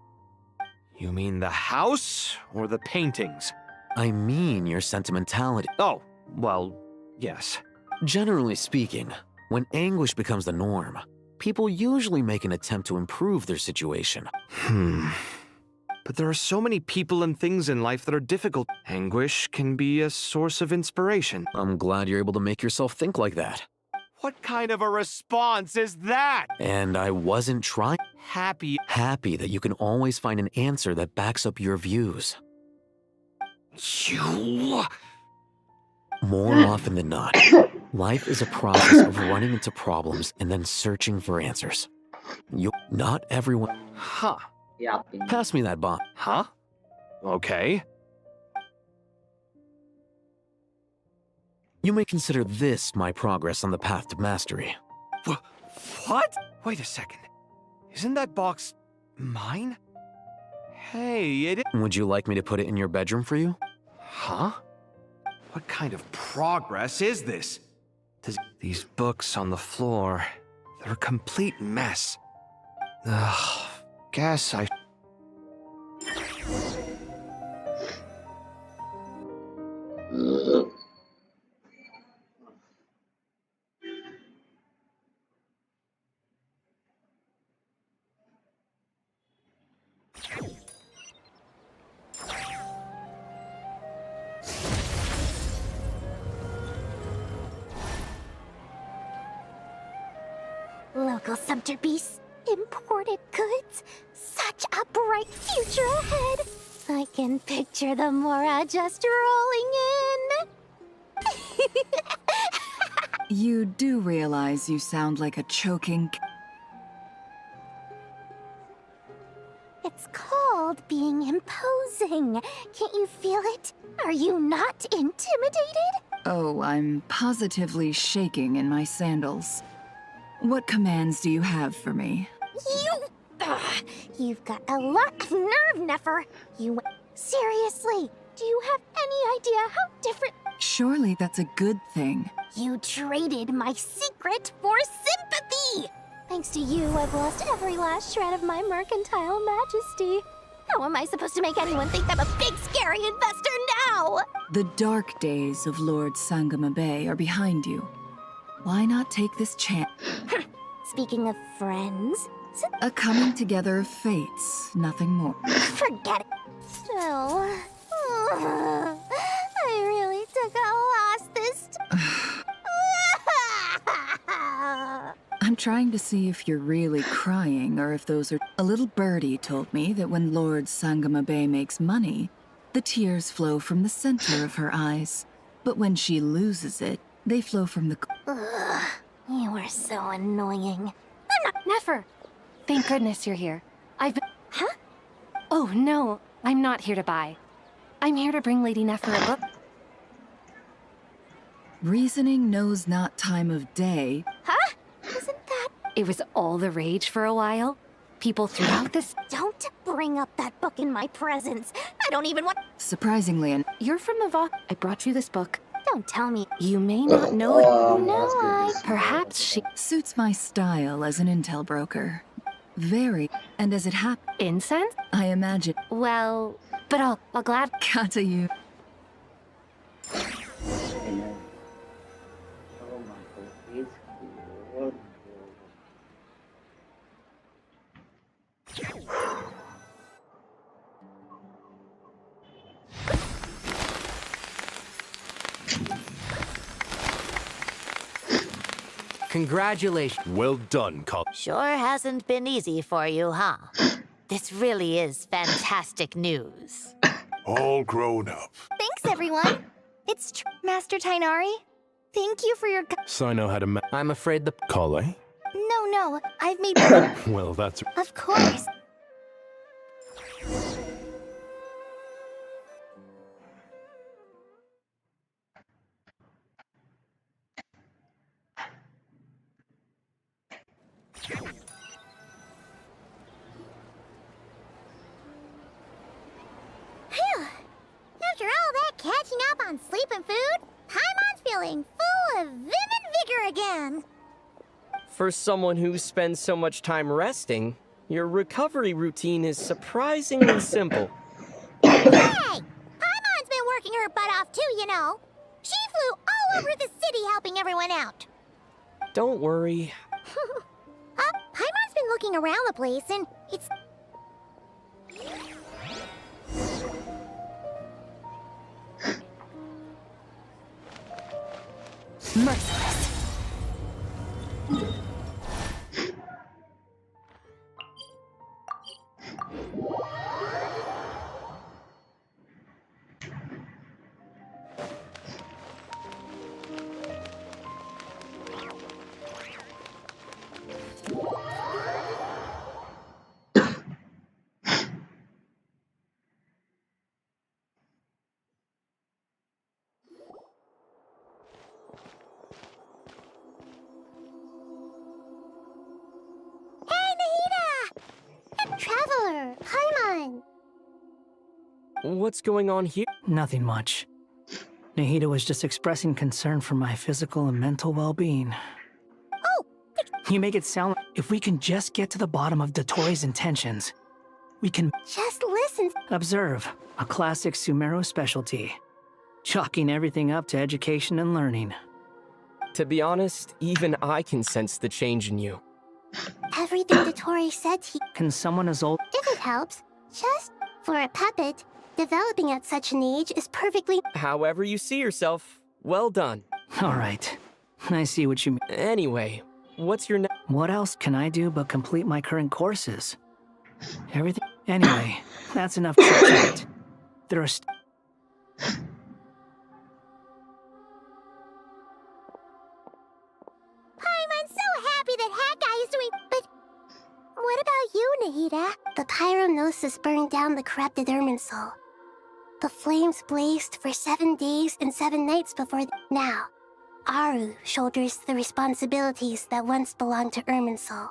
You mean the house or the paintings?
I mean your sentimentality.
Oh, well, yes.
Generally speaking, when anguish becomes the norm, people usually make an attempt to improve their situation.
But there are so many people and things in life that are difficult. Anguish can be a source of inspiration.
I'm glad you're able to make yourself think like that.
What kind of a response is that?
And I wasn't trying.
Happy
that you can always find an answer that backs up your views.
You...
More often than not, life is a process of running into problems and then searching for answers. Not everyone...
Huh.
Pass me that bond.
Huh? Okay.
You may consider this my progress on the path to mastery.
What? Wait a second. Isn't that box mine? Hey, it is.
Would you like me to put it in your bedroom for you?
Huh? What kind of progress is this? These books on the floor, they're a complete mess. Ugh, guess I...
Local subterbeasts, imported goods, such a bright future ahead. I can picture the Mora just rolling in.
You do realize you sound like a choking...
It's called being imposing. Can't you feel it? Are you not intimidated?
Oh, I'm positively shaking in my sandals. What commands do you have for me?
You've got a lot of nerve, Nefer. Seriously, do you have any idea how different...
Surely that's a good thing.
You traded my secret for sympathy! Thanks to you, I've lost every last shred of my mercantile majesty. How am I supposed to make anyone think I'm a big, scary investor now?
The dark days of Lord Sangama Bay are behind you. Why not take this chance?
Speaking of friends...
A coming together of fates, nothing more.
Forget it. Still... I really took a loss this time.
I'm trying to see if you're really crying or if those are... A little birdie told me that when Lord Sangama Bay makes money, the tears flow from the center of her eyes. But when she loses it, they flow from the...
Ugh, you are so annoying. I'm not...
Nefer! Thank goodness you're here. I've been... Huh? Oh, no. I'm not here to buy. I'm here to bring Lady Nefer a book.
Reasoning knows not time of day.
Huh? Isn't that...
It was all the rage for a while. People throughout this...
Don't bring up that book in my presence. I don't even want...
Surprisingly, and
you're from Ava. I brought you this book.
Don't tell me.
You may not know it.
No,
Perhaps she...
Suits my style as an intel broker. Very. And as it happened...
Incense?
I imagine...
Well... But I'll glad...
Kata you.
Congratulations.
Well done, Col.
Sure hasn't been easy for you, huh? This really is fantastic news.
All grown up.
Thanks, everyone. It's Master Tainari. Thank you for your...
So I know how to
I'm afraid the...
Kale?
No, I've made...
Well, that's...
Of course. Phew! After all that catching up on sleep and food, Paimon's feeling full of vim and vigor again.
For someone who spends so much time resting, your recovery routine is surprisingly simple.
Hey! Paimon's been working her butt off too, you know. She flew all over the city helping everyone out.
Don't worry.
Paimon's been looking around the place and it's...
Merciless.
Traveler, Paimon!
What's going on here?
Nothing much. Nahida was just expressing concern for my physical and mental well-being.
Oh!
You make it sound like if we can just get to the bottom of Dotori's intentions, we can...
Just listen.
Observe, a classic Sumeru specialty. Chalking everything up to education and learning.
To be honest, even I can sense the change in you.
Everything Dotori said he...
Can someone as old...
If it helps, just for a puppet, developing at such an age is perfectly...
However you see yourself, well done.
All right. I see what you mean.
Anyway, what's your...
What else can I do but complete my current courses? Everything... Anyway, that's enough chit-chat. There are...
I'm so happy that Hat Guy is doing... But what about you, Nahida? The Pyronosis burned down the corrupted Irminsul. The flames blazed for 7 days and 7 nights before... Now, Aru shoulders the responsibilities that once belonged to Irminsul.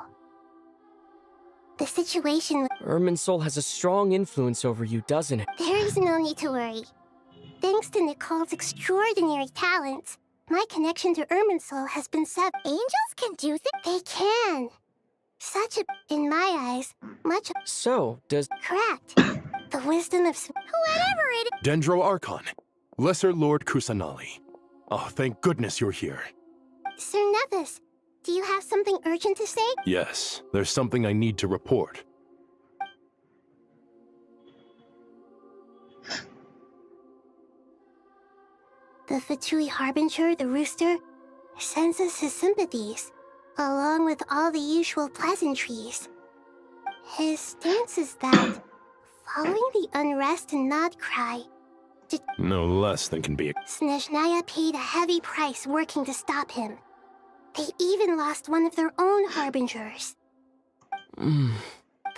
The situation...
Irminsul has a strong influence over you, doesn't it?
There is no need to worry. Thanks to Nicole's extraordinary talents, my connection to Irminsul has been severed. Angels can do things? They can. Such a... In my eyes, much...
So, does...
Correct. The wisdom of... Whatever it...
Dendro Archon, Lesser Lord Kusanali. Oh, thank goodness you're here.
Sir Nevis, do you have something urgent to say?
Yes, there's something I need to report.
The Fatui Harbinger, the rooster, sends us his sympathies, along with all the usual pleasantries. His stance is that, following the unrest in Nodcry,
No less than can be...
Snezhnaya paid a heavy price working to stop him. They even lost one of their own harbingers. The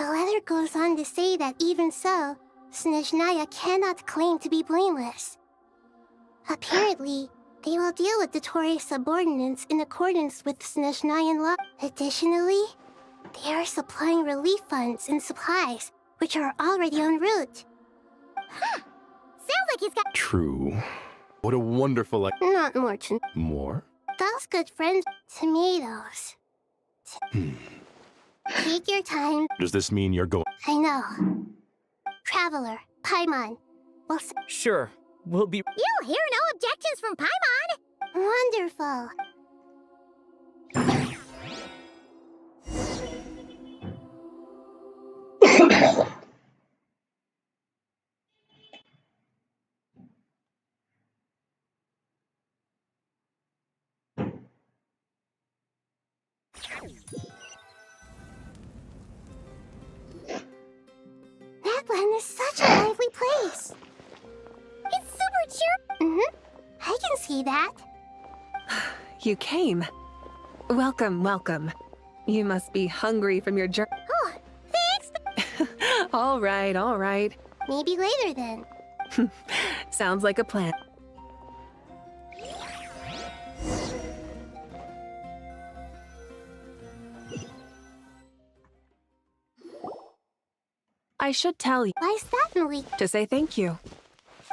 letter goes on to say that even so, Snezhnaya cannot claim to be blameless. Apparently, they will deal with Dotori's subordinates in accordance with Snezhnayan law. Additionally, they are supplying relief funds and supplies, which are already en route. Huh! Sounds like he's got...
True. What a wonderful...
Not more to...
More?
Those good friends... Tomatoes. Take your time.
Does this mean you're going...
I know. Traveler, Paimon. We'll...
Sure. We'll be...
You'll hear no objections from Paimon! Wonderful. That land is such a lively place. It's super cheer. I can see that.
You came. Welcome, welcome. You must be hungry from your journey.
Oh, thanks.
All right, all right.
Maybe later then.
Sounds like a plan. I should tell you.
Why's that, Malik?
To say thank you.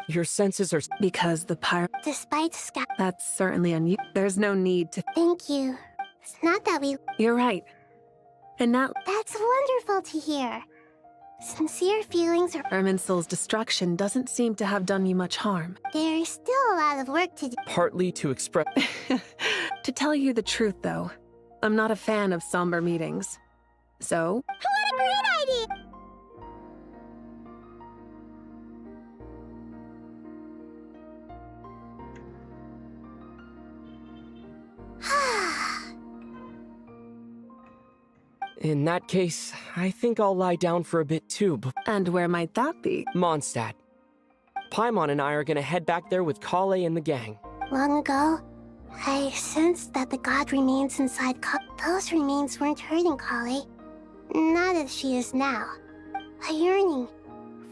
Your senses are...
Because the pyro...
Despite Sky...
That's certainly unusual. There's no need to...
Thank you. It's not that we...
You're right. And now...
That's wonderful to hear. Sincere feelings are...
Irminsul's destruction doesn't seem to have done you much harm.
There is still a lot of work to do.
Partly to express...
To tell you the truth, though, I'm not a fan of somber meetings. So...
What a great idea!
In that case, I think I'll lie down for a bit too, but...
And where might that be?
Mondstadt. Paimon and I are gonna head back there with Kale and the gang.
Long ago, I sensed that the god remains inside Kale. Those remains weren't hurting Kale. Not as she is now. A yearning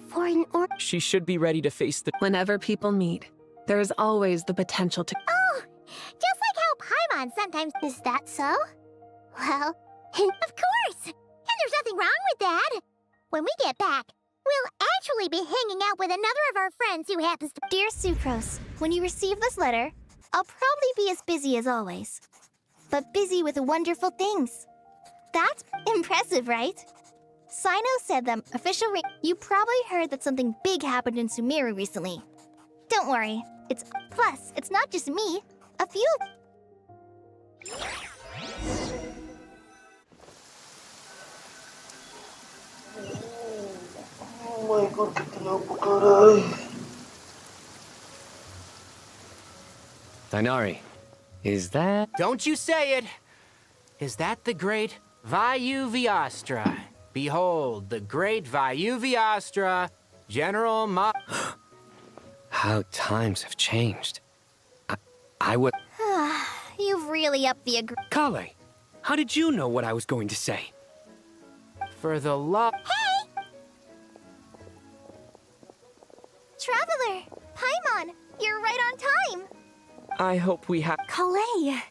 for an
She should be ready to face the...
Whenever people meet, there is always the potential to...
Oh! Just like how Paimon sometimes... Is that so? Well... of course! And there's nothing wrong with that! When we get back, we'll actually be hanging out with another of our friends who happens to— Dear Sucrose, when you receive this letter, I'll probably be as busy as always. But busy with wonderful things. That's impressive, right? Sino said them official You probably heard that something big happened in Sumeru recently. Don't worry, plus, it's not just me. A few—
Oh my god, kenapa caray?
Dainari, is that...
Don't you say it! Is that the great Vayu Viastra? Behold, the great Vayu Viastra, General Ma...
How times have changed. I would...
You've really upped the
Kale, how did you know what I was going to say?
For the love...
Hey! Traveler! Paimon! You're right on time!
I hope we have...
Kalei!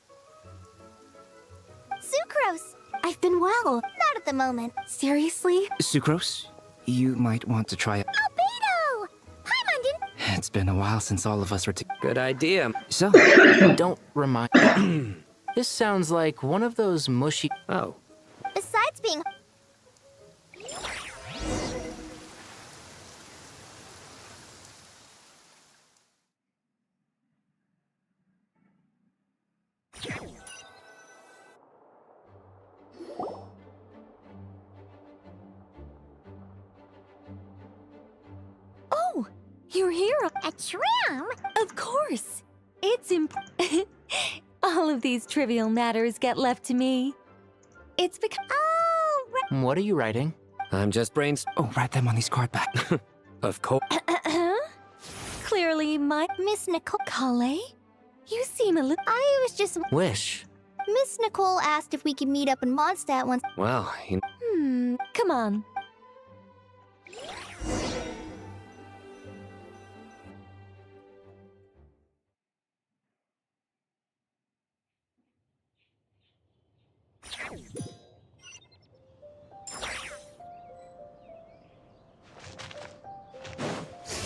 Sucrose! I've been well. Not at the moment.
Seriously? Sucrose, you might want to try it.
Albedo! Paimon didn't—
It's been a while since all of us were
Good idea.
So,
Don't remind... This sounds like one of those mushy...
Oh.
Besides being—
Oh, you're here.
A tram?
Of course. It's all of these trivial matters get left to me. It's because...
Oh,
What are you writing?
I'm just
Oh, write them on these card back.
Of course.
Clearly,
Miss Nicole...
Kale? You seem a little...
I was just...
Wish.
Miss Nicole asked if we could meet up in Mondstadt once...
Well,
come on.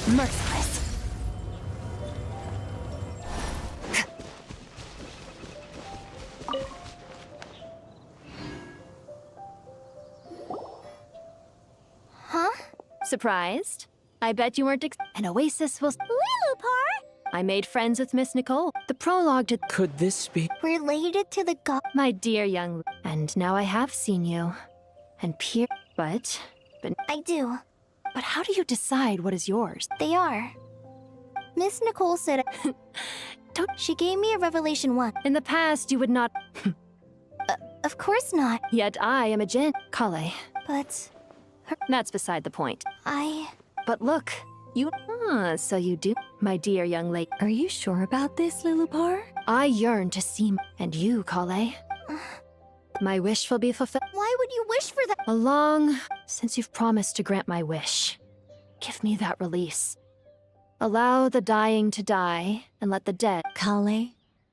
Merciless. Huh?
Surprised? I bet you weren't An oasis will...
Lilupar?
I made friends with Miss Nicole. The prologue to...
Could this be...
Related to the god...
My dear young... And now I have seen you. And But...
I do.
But how do you decide what is yours?
They are. Miss Nicole said... She gave me a revelation once.
In the past, you would not...
Of course not.
Yet I am a Jinn. Kale.
But...
That's beside the point.
I...
But look, you... so you do. My dear young lady. Are you sure about this, Lilupar? I yearn to see... And you, Kale. My wish will be fulfilled.
Why would you wish for that?
Long since you've promised to grant my wish. Give me that release. Allow the dying to die, and let the dead...
Kale,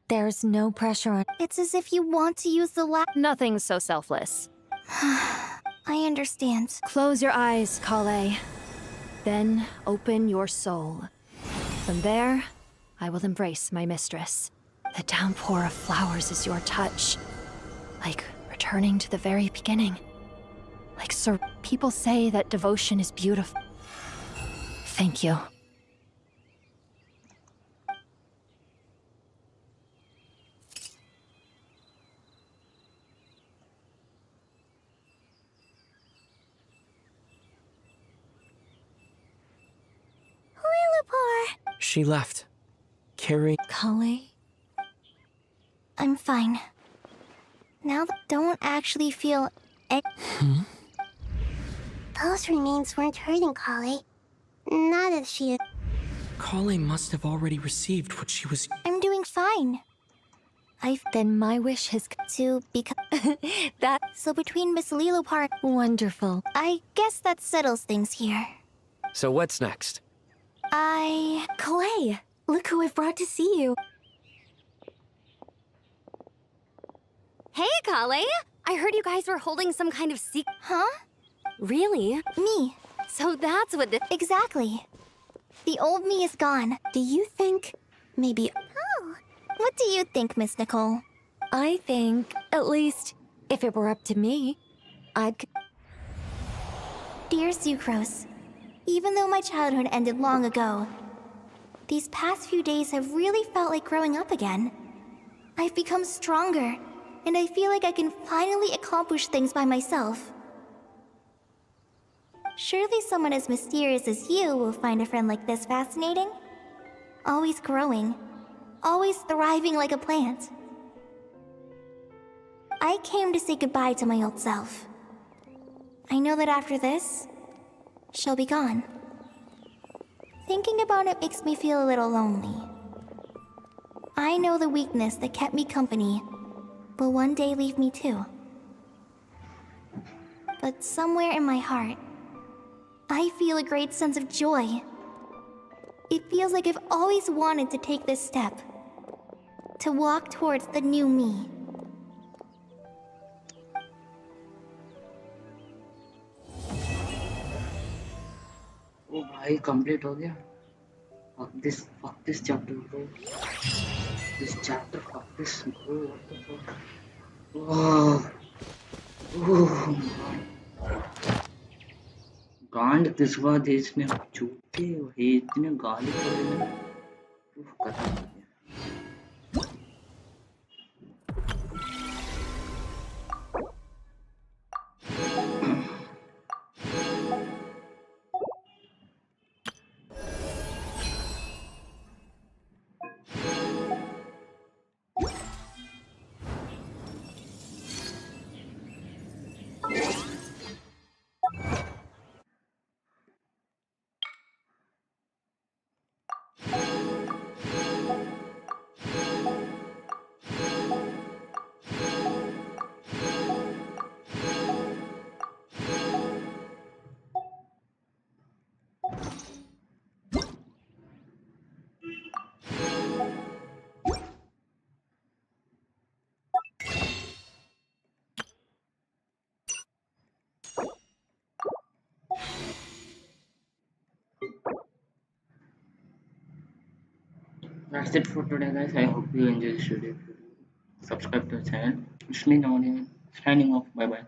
there's no pressure on... It's as if you want to use the
Nothing so selfless.
I understand.
Close your eyes, Kale. Then open your soul. From there, I will embrace my mistress. The downpour of flowers is your touch. Like returning to the very beginning. Like people say that devotion is beautiful. Thank you.
Lilupar!
She left. Carrie...
Kale? I'm fine. Now don't actually feel... Those remains weren't hurting Kale. Not as she...
Kale must have already received what she was...
I'm doing fine.
Then my wish has
to become...
that...
So between Miss Lilupar...
Wonderful.
I guess that settles things here.
So what's next?
Kale, look who I've brought to see you.
Hey, Kale! I heard you guys were holding some kind of secret.
Huh?
Really?
Me.
So that's what the—
Exactly. The old me is gone.
Do you think maybe—
Oh, what do you think, Miss Nicole?
I think, at least, if it were up to me, I'd—
Dear Sucrose, even though my childhood ended long ago, these past few days have really felt like growing up again. I've become stronger, and I feel like I can finally accomplish things by myself. Surely someone as mysterious as you will find a friend like this fascinating? Always growing, always thriving like a plant. I came to say goodbye to my old self. I know that after this, she'll be gone. Thinking about it makes me feel a little lonely. I know the weakness that kept me company will one day leave me too. But somewhere in my heart, I feel a great sense of joy. It feels like I've always wanted to take this step, to walk towards the new me.
ओ भाई complete हो गया fuck this chapter bro this chapter fuck this bro what the fuck oh गांड किसवा देश ने चूते भाई इतने गाली पड़े ना खत्म That's it for today, guys. I hope you enjoyed this video. Subscribe to the channel. It's me, Nordian, signing off. Bye bye.